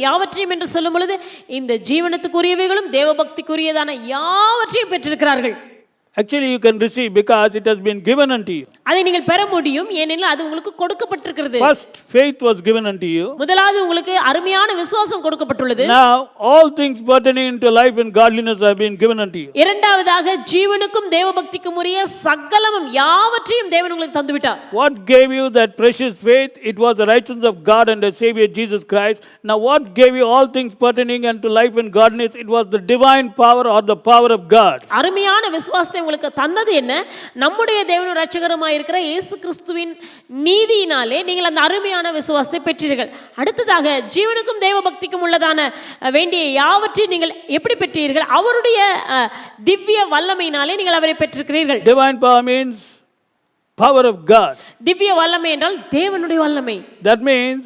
யாவற்றையும் என்று சொல்லும் பொழுது இந்த ஜீவனத்துக்குரியவைகளும் தேவபக்திக்குரியதான யாவற்றையும் பெற்றிருக்கிறார்கள். Actually you can receive because it has been given unto you. அதை நீங்கள் பெற முடியும் ஏனெனில் அது உங்களுக்கு கொடுக்கப்பட்டிருக்கிறது. First faith was given unto you. முதலாவது உங்களுக்கு அருமையான விசுவாசம் கொடுக்கப்பட்டுள்ளது. Now all things pertaining into life and godliness have been given unto you. இரண்டாவதாக ஜீவனுக்கும் தேவபக்திக்கும் உரிய சகலமும் யாவற்றையும் தேவன் உங்களுக்கு தந்துவிட்டார். What gave you that precious faith? It was the righteousness of God and the Savior Jesus Christ. Now what gave you all things pertaining unto life and godliness? It was the divine power or the power of God. அருமையான விசுவாசத்தை உங்களுக்கு தந்தது என்ன? நம்முடைய தேவனும் இரட்சகருமாய் இருக்கிற இயேசு கிறிஸ்துவின் நீதியினாலே நீங்கள் அந்த அருமையான விசுவாசத்தை பெற்றீர்கள். அடுத்ததாக ஜீவனுக்கும் தேவபக்திக்கும் உள்ளதான வேண்டிய யாவற்றையும் நீங்கள் எப்படி பெற்றீர்கள்? அவருடைய திவ்ய வல்லமையினாலே நீங்கள் அவரை பெற்றிருக்கிறீர்கள். Divine power means power of God. திவ்ய வல்லமை என்றால் தேவனுடைய வல்லமை. That means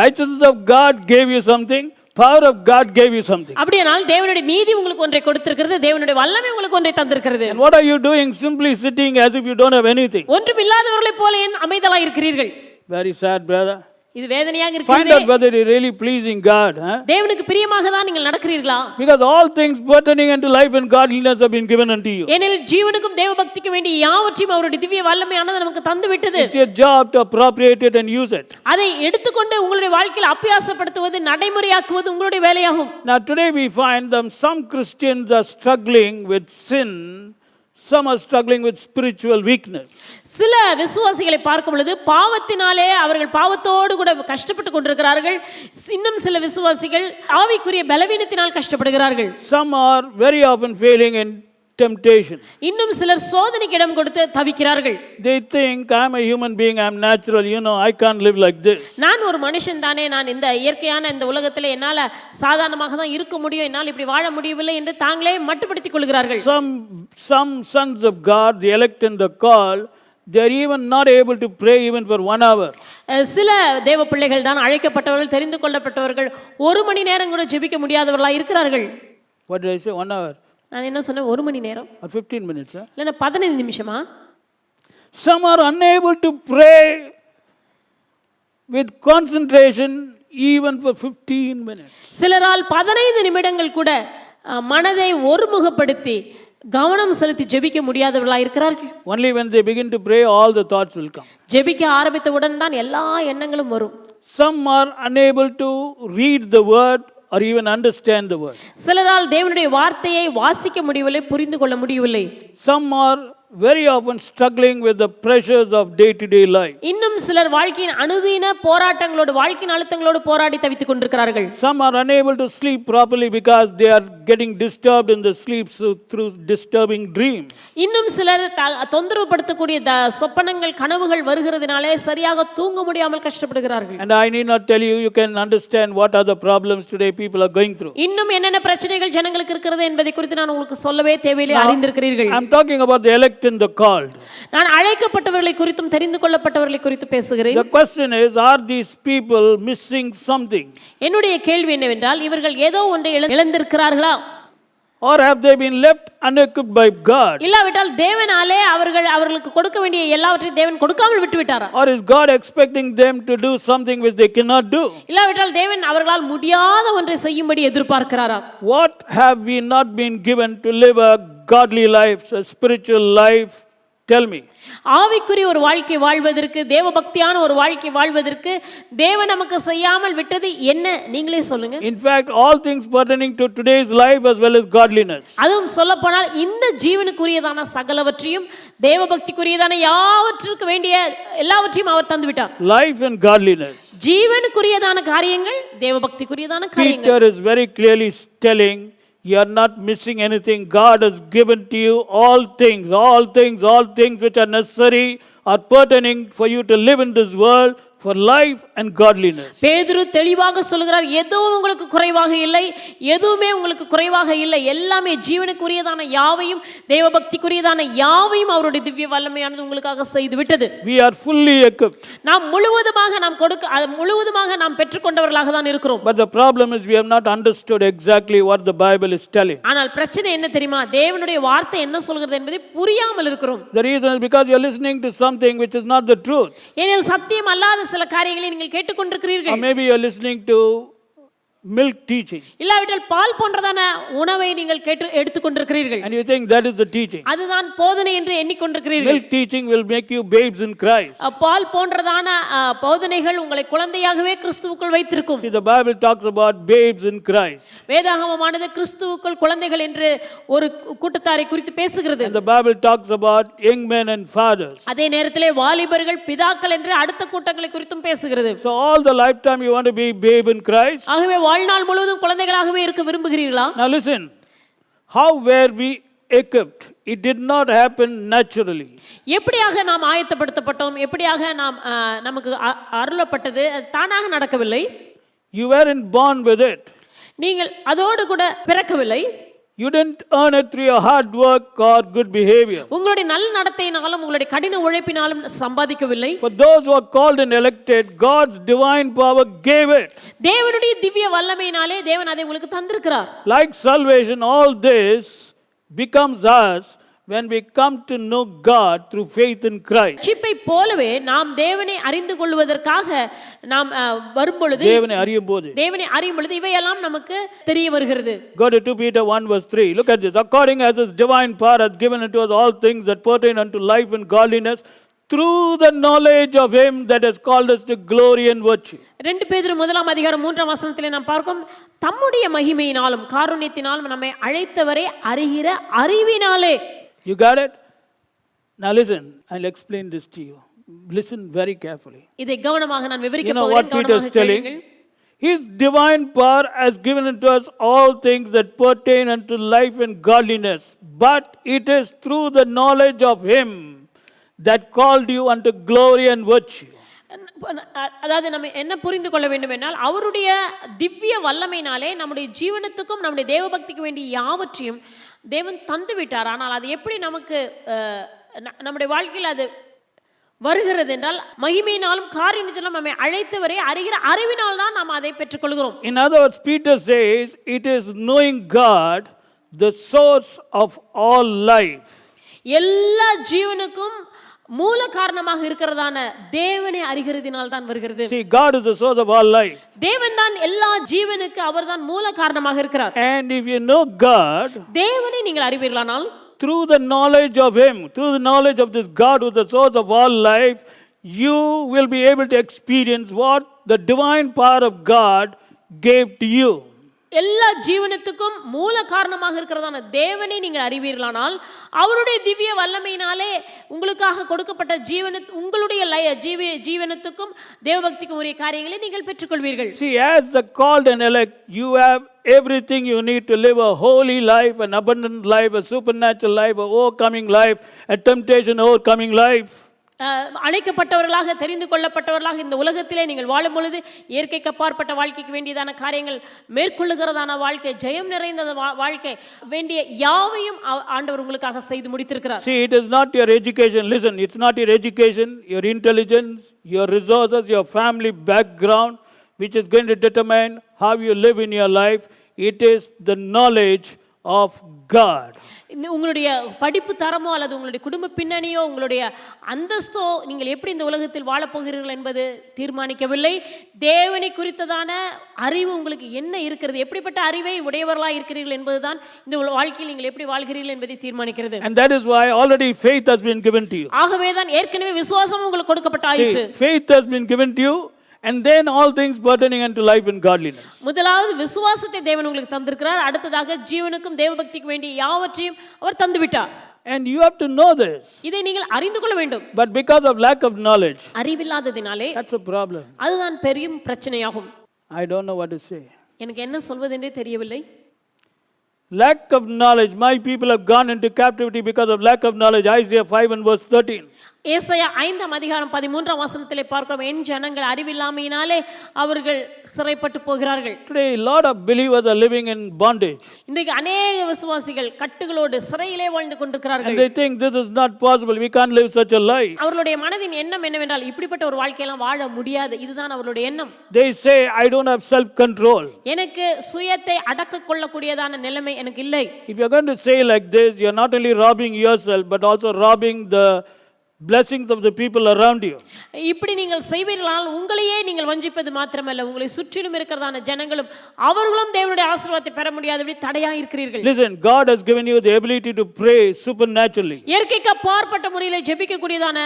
righteousness of God gave you something, power of God gave you something. அப்படியானால் தேவனுடைய நீதி உங்களுக்கு ஒன்றை கொடுத்திருக்கிறது, தேவனுடைய வல்லமை உங்களுக்கு ஒன்றை தந்திருக்கிறது. And what are you doing? Simply sitting as if you don't have anything. ஒன்றுமில்லாதவர்களைப் போல ஏன் அமைதலாய் இருக்கிறீர்கள்? Very sad, brother. இது வேதனையாக Find இருக்கிறது. out whether you're really pleasing God. தேவனுக்கு பிரியமாக தான் நீங்கள் நடக்கிறீர்களா? Because all things pertaining unto life and godliness have been given unto you. ஏனெனில் ஜீவனுக்கும் தேவபக்திக்கும் வேண்டிய யாவற்றையும் அவருடைய திவ்ய வல்லமையானது நமக்கு தந்து விட்டது. It's your job to appropriate it and use it. அதை எடுத்துக்கொண்டு உங்களுடைய வாழ்க்கையில் அபியாசப்படுத்துவது, நடைமுறையாக்குவது உங்களுடைய வேலையாகும். Now today we find that some Christians are struggling with sin. Some are struggling with spiritual weakness. சில விசுவாசிகளை பார்க்கும் பொழுது பாவத்தினாலே அவர்கள் பாவத்தோடு கூட கஷ்டப்பட்டு கொண்டிருக்கிறார்கள். இன்னும் சில விசுவாசிகள் ஆவிக்குரிய பலவீனத்தினால் கஷ்டப்படுகிறார்கள். Some are very often failing in temptation. இன்னும் சிலர் சோதனைக்கு இடம் கொடுத்து தவிக்கிறார்கள். They think I'm a human being, I'm natural, I can't live like this. நான் ஒரு மனுஷன் தானே, நான் இந்த இயற்கையான இந்த உலகத்தில் என்னால் சாதாரணமாக தான் இருக்க முடியும், என்னால் இப்படி வாழ முடியவில்லை என்று தாங்களே மட்டுப்படுத்திக் கொள்கிறார்கள். Some sons of God, the elect and the called, they are even not able to pray even for 1 hour. சில தேவ பிள்ளைகள் தான் அழைக்கப்பட்டவர்கள், தெரிந்து கொள்ளப்பட்டவர்கள், 1 மணி நேரம் கூட ஜெபிக்க முடியாதவர்களாக இருக்கிறார்கள். What did I say? 1 hour? நான் என்ன சொன்னேன்? 1 மணி நேரம் or 15 minutes? இல்லைன்னா 15 நிமிஷமா? Some are unable to pray with concentration even for 15 minutes. சிலரால் 15 நிமிடங்கள் கூட மனதை ஒருமுகப்படுத்தி கவனம் செலுத்தி ஜெபிக்க முடியாதவர்களாக இருக்கிறார்கள். Only when they begin to pray all the thoughts will come. ஜெபிக்க ஆரம்பித்தவுடன் தான் எல்லா எண்ணங்களும் வரும். Some are unable to read the word or even understand the word. சிலரால் தேவனுடைய வார்த்தையை வாசிக்க முடியவில்லை, புரிந்து கொள்ள முடியவில்லை. Some are very often struggling with the pressures of day-to-day life. இன்னும் சிலர் வாழ்க்கையின் அனுதின போராட்டங்களோடு, வாழ்க்கையின் அழுத்தங்களோடு போராடி தவித்துக் கொண்டிருக்கிறார்கள். Some are unable to sleep properly because they are getting disturbed in the sleep through disturbing dreams. இன்னும் சிலர் தொந்தரவுப்படுத்தக்கூடிய சொப்பனங்கள், கனவுகள் வருகிறதுனாலே சரியாக தூங்க முடியாமல் கஷ்டப்படுகிறார்கள். And I need not tell you, you can understand what are the problems today people are going through. இன்னும் என்னென்ன பிரச்சனைகள் ஜனங்களுக்கு இருக்கிறது என்பதை குறித்து நான் உங்களுக்கு சொல்லவே தேவையில்லை, அறிந்திருக்கிறீர்கள். I'm talking about the elect and the called. நான் அழைக்கப்பட்டவர்களை குறித்தும் தெரிந்து கொள்ளப்பட்டவர்களை குறித்து பேசுகிறேன். The question is, are these people missing something? என்னுடைய கேள்வி என்னவென்றால், இவர்கள் ஏதோ ஒன்றை இழந்திருக்கிறார்களா? Or have they been left unequipped by God? இல்லாவிட்டால் தேவனாலே அவர்களுக்கு கொடுக்க வேண்டிய எல்லாவற்றையும் தேவன் கொடுக்காமல் விட்டு விட்டாரா? Or is God expecting them to do something which they cannot do? இல்லாவிட்டால் தேவன் அவர்களால் முடியாத ஒன்றை செய்யும்படி எதிர்பார்க்கிறாரா? What have we not been given to live a godly life, a spiritual life? Tell me. ஆவிக்குரிய ஒரு வாழ்க்கை வாழ்வதற்கு, தேவபக்தியான ஒரு வாழ்க்கை வாழ்வதற்கு தேவன் நமக்கு செய்யாமல் விட்டது என்ன? நீங்களே சொல்லுங்க. In fact, all things pertaining to today's life as well as godliness. அதுவும் சொல்லப்போனால் இந்த ஜீவனுக்குரியதான சகலவற்றையும், தேவபக்திக்குரியதான யாவற்றிற்கு வேண்டிய எல்லாவற்றையும் அவர் தந்து விட்டார். Life and godliness. ஜீவனுக்குரியதான காரியங்கள், தேவபக்திக்குரியதான காரியங்கள். Peter is very clearly telling, you are not missing anything. God has given to you all things which are necessary or pertaining for you to live in this world for life and godliness. பேதுரு தெளிவாக சொல்கிறார், எதுவும் உங்களுக்கு குறைவாக இல்லை, எதுவுமே உங்களுக்கு குறைவாக இல்லை, எல்லாமே ஜீவனுக்குரியதான யாவையும், தேவபக்திக்குரியதான யாவையும் அவருடைய திவ்ய வல்லமையானது உங்களுக்காக செய்து விட்டது. We are fully equipped. நாம் முழுவதுமாக நாம் பெற்றுக்கொண்டவர்களாக தான் இருக்கிறோம். But the problem is we have not understood exactly what the Bible is telling. ஆனால் பிரச்சனை என்ன தெரியுமா? தேவனுடைய வார்த்தை என்ன சொல்கிறது என்பதை புரியாமல் இருக்கிறோம். The reason is because you are listening to something which is not the truth. ஏனெனில் சத்தியம் அல்லாத சில காரியங்களை நீங்கள் கேட்டுக்கொண்டிருக்கிறீர்கள். Or maybe you are listening to milk teaching. இல்லாவிட்டால் பால் போன்றதான உணவை நீங்கள் எடுத்துக்கொண்டிருக்கிறீர்கள். And you think that is the teaching. அதுதான் போதனை என்று எண்ணிக்கொண்டிருக்கிறீர்கள். Milk teaching will make you babes in Christ. பால் போன்றதான போதனைகள் உங்களை குழந்தையாகவே கிறிஸ்துவுக்குள் வைத்திருக்கும். See, the Bible talks about babes in Christ. வேதாகமமானது கிறிஸ்துவுக்குள் குழந்தைகள் என்று ஒரு கூட்டத்தாரை குறித்து பேசுகிறது. And the Bible talks about young men and fathers. அதே நேரத்திலே வாலிபர்கள், பிதாக்கள் என்று அடுத்த கூட்டங்களை குறித்தும் பேசுகிறது. So all the lifetime you want to be babe in Christ. ஆகவே வாழ்நாள் முழுவதும் குழந்தைகளாகவே இருக்க விரும்புகிறீர்களா? Now listen, how were we equipped? It did not happen naturally. எப்படியாக நாம் ஆயத்தப்படுத்தப்பட்டோம், எப்படியாக நமக்கு அருளப்பட்டது, அது தானாக நடக்கவில்லை. You weren't born with it. நீங்கள் அதோடு கூட பிறக்கவில்லை. You didn't earn it through your hard work or good behavior. உங்களுடைய நல்ல நடத்தையினாலும் உங்களுடைய கடின உழைப்பினாலும் சம்பாதிக்கவில்லை. For those who are called and elected, God's divine power gave it. தேவனுடைய திவ்ய வல்லமையினாலே தேவன் அதை உங்களுக்கு தந்திருக்கிறார். Like salvation, all this becomes us when we come to know God through faith in Christ. ரட்சிப்பை போலவே நாம் தேவனை அறிந்து கொள்வதற்காக நாம் வரும்பொழுது, தேவனை அறியும் பொழுது இவையெல்லாம் நமக்கு தெரிய வருகிறது. Go to 2 Peter 1:3. Look at this. According as his divine power hath given unto us all things that pertain unto life and godliness, through the knowledge of him that has called us to glory and virtue. 2 பேதுரு 1:3 நாம் பார்க்கும், தம்முடைய மகிமையினாலும் காருண்யத்தினாலும் நம்மை அழைத்தவரை அறிகிற அறிவினாலே. You got it? Now listen, I'll explain this to you. Listen very carefully. இதை கவனமாக நான் விவரிக்க போகிறேன். You know what Peter is telling? His divine power has given unto us all things that pertain unto life and godliness, but it is through the knowledge of him that called you unto glory and virtue. அதாவது நம்ம என்ன புரிந்து கொள்ள வேண்டும் என்றால், அவருடைய திவ்ய வல்லமையினாலே நம்முடைய ஜீவனத்துக்கும் நம்முடைய தேவபக்திக்கு வேண்டிய யாவற்றையும் தேவன் தந்து விட்டார். ஆனால் அது எப்படி நமக்கு நம்முடைய வாழ்க்கையில் அது வருகிறது என்றால், மகிமையினாலும் காரியத்தினாலும் நம்மை அழைத்தவரை அறிகிற அறிவினால் தான் நாம் அதை பெற்றுக்கொள்கிறோம். In other words, Peter says it is knowing God, the source of all life. எல்லா ஜீவனுக்கும் மூல காரணமாக இருக்கிறதான தேவனை அறிகிறதினால் தான் வருகிறது. See, God is the source of all life. தேவன் தான் எல்லா ஜீவனுக்கு அவர்தான் மூல காரணமாக இருக்கிறார். And if you know God, தேவனை நீங்கள் அறிவீர்களானால், through the knowledge of him, through the knowledge of this God who is the source of all life, you will be able to experience what the divine power of God gave to you. எல்லா ஜீவனத்துக்கும் மூல காரணமாக இருக்கிறதான தேவனை நீங்கள் அறிவீர்களானால் அவருடைய திவ்ய வல்லமையினாலே உங்களுக்காக கொடுக்கப்பட்ட உங்களுடைய ஜீவனத்துக்கும் தேவபக்திக்கும் உரிய காரியங்களை நீங்கள் பெற்றுக்கொள்வீர்கள். See, as the called and elect, you have everything you need to live a holy life, an abundant life, a supernatural life, a overcoming life, a temptation overcoming life. அழைக்கப்பட்டவர்களாக தெரிந்து கொள்ளப்பட்டவர்களாக இந்த உலகத்திலே நீங்கள் வாழும் பொழுது இயற்கைக்கு அப்பாற்பட்ட வாழ்க்கைக்கு வேண்டியதான காரியங்கள் மேற்கொள்ளுகிறதான வாழ்க்கை, ஜெயம் நிறைந்த வாழ்க்கை வேண்டிய யாவையும் ஆண்டவர் உங்களுக்காக செய்து முடித்திருக்கிறார். See, it is not your education. Listen, it's not your education, your intelligence, your resources, your family background which is going to determine how you live in your life. It is the knowledge of God. உங்களுடைய படிப்பு தரமோ அல்லது உங்களுடைய குடும்ப பின்னணியோ உங்களுடைய அந்தஸ்தோ நீங்கள் எப்படி இந்த உலகத்தில் வாழப்போகிறீர்கள் என்பது தீர்மானிக்கவில்லை. தேவனை குறித்ததான அறிவு உங்களுக்கு என்ன இருக்கிறது, எப்படிப்பட்ட அறிவை உடையவர்களாக இருக்கிறீர்கள் என்பதுதான் இந்த வாழ்க்கையில் நீங்கள் எப்படி வாழ்கிறீர்கள் என்பதை தீர்மானிக்கிறது. And that is why already faith has been given to you. ஆகவே தான் ஏற்கனவே விசுவாசம் உங்களுக்கு கொடுக்கப்பட்டாயிற்று. Faith has been given to you. And then all things pertaining unto life and godliness. முதலாவது விசுவாசத்தை தேவன் உங்களுக்கு தந்திருக்கிறார். அடுத்ததாக ஜீவனுக்கும் தேவபக்திக்கும் வேண்டிய யாவற்றையும் அவர் தந்துவிட்டார். And you have to know this. இதை நீங்கள் அறிந்து கொள்ள வேண்டும். But because of lack of knowledge, அறிவில்லாததினாலே that's a problem. அதுதான் பெரிய பிரச்சனையாகும். I don't know what to say. எனக்கு என்ன சொல்வதென்றே தெரியவில்லை. Lack of knowledge. My people have gone into captivity because of lack of knowledge. Isaiah 5 and verse 13. ஏசாயா 5:13 பார்க்கிறோம். என் ஜனங்கள் அறிவில்லாமையினாலே அவர்கள் சிறைப்பட்டு போகிறார்கள். Today a lot of believers are living in bondage. இன்றைக்கு अनेक விசுவாசிகள் கட்டுகளோடு சிறையிலே வாழ்ந்து கொண்டிருக்கிறார்கள். And they think this is not possible. We can't live such a life. அவர்களுடைய மனதின் எண்ணம் என்னவென்றால் இப்படிப்பட்ட ஒரு வாழ்க்கையெல்லாம் வாழ முடியாது. இதுதான் அவர்களுடைய எண்ணம். They say I don't have self control. எனக்கு சுயத்தை அடக்கிக் கொள்ளக்கூடியதான நிலைமை எனக்கு இல்லை. If you are going to say like this, you are not only robbing yourself but also robbing the blessings of the people around you. இப்படி நீங்கள் செய்வீர்களானால் உங்களையே நீங்கள் வஞ்சிப்பது மாத்திரமல்ல, உங்களை சுற்றிலும் இருக்கிறதான ஜனங்களும் அவர்களும் தேவனுடைய ஆசீர்வாதத்தை பெற முடியாதபடி தடையாக இருக்கிறீர்கள். Listen, God has given you the ability to pray supernaturally. இயற்கைக்கு அப்பாற்பட்ட முறையில் ஜெபிக்க கூடியதான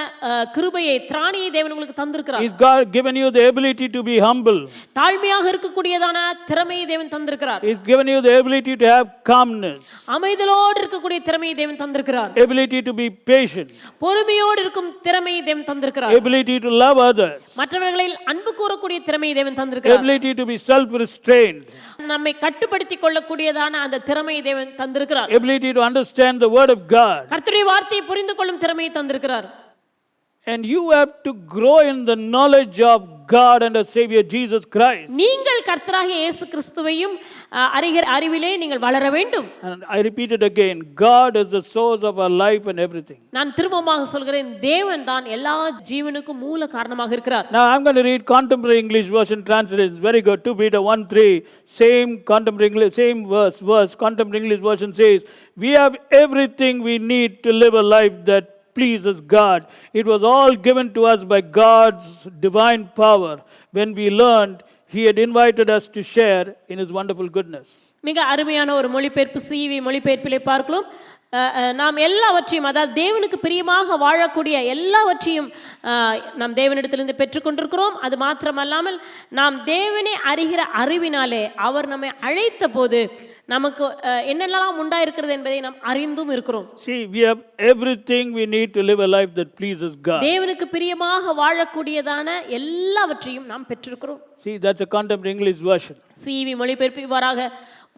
கிருபையை, திராணியை தேவன் உங்களுக்கு தந்திருக்கிறார். He's God given you the ability to be humble. தாழ்மையாக இருக்கக்கூடியதான திறமையை தேவன் தந்திருக்கிறார். He's given you the ability to have calmness. அமைதலோடு இருக்கக்கூடிய திறமையை தேவன் தந்திருக்கிறார். Ability to be patient. பொறுமையோடு இருக்கும் திறமையை தேவன் தந்திருக்கிறார். Ability to love others. மற்றவர்களில் அன்பு கூறக்கூடிய திறமையை தேவன் தந்திருக்கிறார். Ability to be self restrained. நம்மை கட்டுப்படுத்திக் கொள்ளக்கூடியதான அந்த திறமையை தேவன் தந்திருக்கிறார். Ability to understand the word of God. கர்த்தருடைய வார்த்தையை புரிந்து கொள்ளும் திறமையை தந்திருக்கிறார். And you have to grow in the knowledge of God and our Savior Jesus Christ. நீங்கள் கர்த்தராகிய இயேசு கிறிஸ்துவையும் அறிவிலே நீங்கள் வளர வேண்டும். And I repeat it again, God is the source of our life and everything. நான் திரும்பமாக சொல்கிறேன், தேவன் தான் எல்லா ஜீவனுக்கும் மூல காரணமாக இருக்கிறார். Now I'm going to read contemporary English version translation. Very good. 2 Peter 1:3, same contemporary English, same verse contemporary English version says, we have everything we need to live a life that pleases God. It was all given to us by God's divine power. When we learned, He had invited us to share in His wonderful goodness. மிக அருமையான ஒரு மொழிபெயர்ப்பு சிவி மொழிபெயர்ப்பிலே பார்க்கலாம். நாம் எல்லாவற்றையும், அதாவது தேவனுக்கு பிரியமாக வாழக்கூடிய எல்லாவற்றையும் நாம் தேவனிடத்திலிருந்து பெற்றுக்கொண்டிருக்கிறோம். அது மாத்திரமல்லாமல் நாம் தேவனை அறிகிற அறிவினாலே அவர் நம்மை அழைத்த போது நமக்கு என்னெல்லாம் உண்டாயிருக்கிறது என்பதை நாம் அறிந்தும் இருக்கிறோம். See, we have everything we need to live a life that pleases God. தேவனுக்கு பிரியமாக வாழக்கூடியதான எல்லாவற்றையும் நாம் பெற்றிருக்கிறோம். See, that's a contemporary English version. CV மொழிபெயர்ப்பு இவ்வாறாக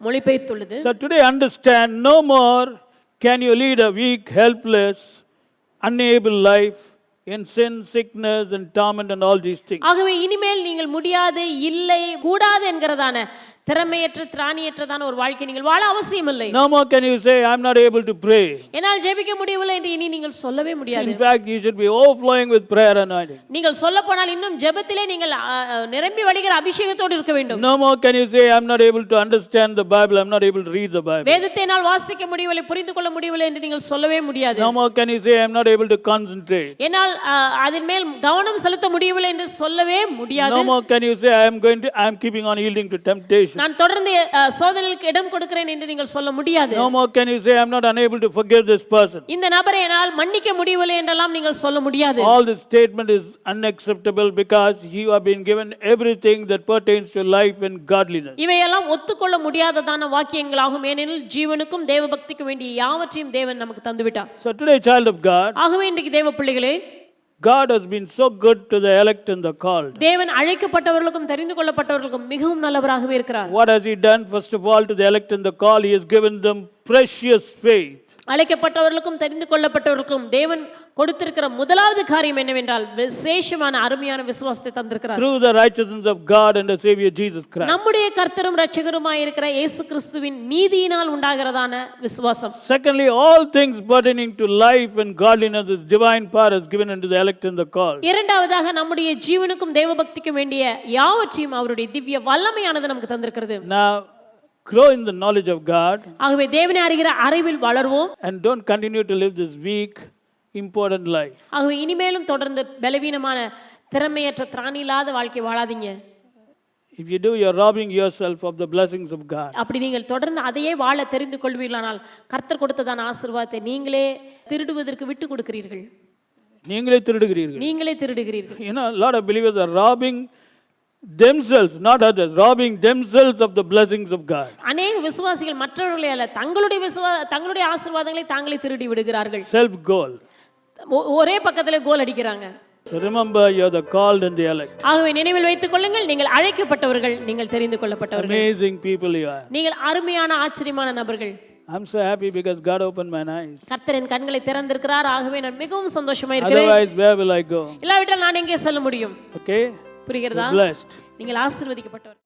மொழிபெயர்த்துள்ளது. So today understand, no more can you lead a weak, helpless, unable life in sin, sickness and torment and all these things. ஆகவே இனிமேல் நீங்கள் முடியாது, இல்லை, கூடாது என்கிறதான திறமையற்ற திராணியற்றதான ஒரு வாழ்க்கை நீங்கள் வாழ அவசியமில்லை. No more can you say I'm not able to pray. என்னால் ஜெபிக்க முடியவில்லை என்று இனி நீங்கள் சொல்லவே முடியாது. In fact, you should be overflowing with prayer anointing. நீங்கள் சொல்லப்போனால் இன்னும் ஜெபத்திலே நீங்கள் நிரம்பி வழிகிற அபிஷேகத்தோடு இருக்க வேண்டும். No more can you say I'm not able to understand the Bible, I'm not able to read the Bible. வேதத்தை என்னால் வாசிக்க முடியவில்லை, புரிந்து கொள்ள முடியவில்லை என்று நீங்கள் சொல்லவே முடியாது. No more can you say I'm not able to concentrate. என்னால் அதன் மேல் கவனம் செலுத்த முடியவில்லை என்று சொல்லவே முடியாது. No more can you say I'm keeping on yielding to temptation. நான் தொடர்ந்து சோதனைகளுக்கு இடம் கொடுக்கிறேன் என்று நீங்கள் சொல்ல முடியாது. No more can you say, I'm not unable to forgive this person. இந்த நபரை என்னால் மன்னிக்க முடியவில்லை என்றெல்லாம் நீங்கள் சொல்ல முடியாது. All this statement is unacceptable because you have been given everything that pertains to life and godliness. இவையெல்லாம் ஒத்துக்கொள்ள முடியாததான வாக்கியங்களாகும். ஏனெனில் ஜீவனுக்கும் தேவபக்திக்கும் வேண்டிய யாவற்றையும் தேவன் நமக்கு தந்துவிட்டார். So today, child of God, ஆகவே இன்றைக்கு தேவ பிள்ளைகளே, God has been so good to the elect and the called. தேவன் அழைக்கப்பட்டவர்களுக்கும் தெரிந்து கொள்ளப்பட்டவர்களுக்கும் மிகவும் நல்லவராகவே இருக்கிறார். What has he done? First of all, to the elect and the called, he has given them precious faith. அழைக்கப்பட்டவர்களுக்கும் தெரிந்து கொள்ளப்பட்டவர்களுக்கும் தேவன் கொடுத்திருக்கிற முதலாவது காரியம் என்னவென்றால் விசேஷமான அருமையான விசுவாசத்தை தந்திருக்கிறார். Through the righteousness of God and the Savior Jesus Christ. நம்முடைய கர்த்தரும் இரட்சகருமாய் இருக்கிற இயேசு கிறிஸ்துவின் நீதியினால் உண்டாகிறதான விசுவாசம். Secondly, all things pertaining to life and godliness, His divine power is given unto the elect and the called. இரண்டாவதாக நம்முடைய ஜீவனுக்கும் தேவபக்திக்கும் வேண்டிய யாவற்றையும் அவருடைய திவ்ய வல்லமையானது நமக்கு தந்திருக்கிறது. Now, grow in the knowledge of God. ஆகவே தேவனை அறிகிற அறிவில் வளர்வோம். And don't continue to live this weak, important life. ஆகவே இனிமேலும் தொடர்ந்து பலவீனமான திறமையற்ற திராணி இல்லாத வாழ்க்கை வாழாதீங்க. If you do, you're robbing yourself of the blessings of God. அப்படி நீங்கள் தொடர்ந்து அதையே வாழ தெரிந்து கொள்வீர்களானால் கர்த்தர் கொடுத்ததான ஆசீர்வாதத்தை நீங்களே திருடுவதற்கு விட்டு கொடுக்கிறீர்கள். நீங்களே திருடுகிறீர்கள். நீங்களே திருடுகிறீர்கள். You know, a lot of believers are robbing themselves, not others, robbing themselves of the blessings of God. அநேக விசுவாசிகள் மற்றவர்களை அல்ல தங்களுடைய ஆசீர்வாதங்களை தாங்களே திருடி விடுகிறார்கள். Self goal. ஒரே பக்கத்துல கோல் அடிக்கிறாங்க. So remember, you're the called and the elect. ஆகவே நினைவில் வைத்துக் கொள்ளுங்கள், நீங்கள் அழைக்கப்பட்டவர்கள், நீங்கள் தெரிந்து கொள்ளப்பட்டவர்கள். Amazing people you are. நீங்கள் அருமையான ஆச்சரியமான நபர்கள். I'm so happy because God opened my eyes. கர்த்தர் என் கண்களை திறந்திருக்கிறார். ஆகவே நான் மிகவும் சந்தோஷமா இருக்கிறேன். Otherwise, where will I go? இல்லாவிட்டால் நான் எங்கே செல்ல முடியும்? Okay? புரிகிறதா? Blessed. நீங்கள் ஆசீர்வதிக்கப்பட்டவர்.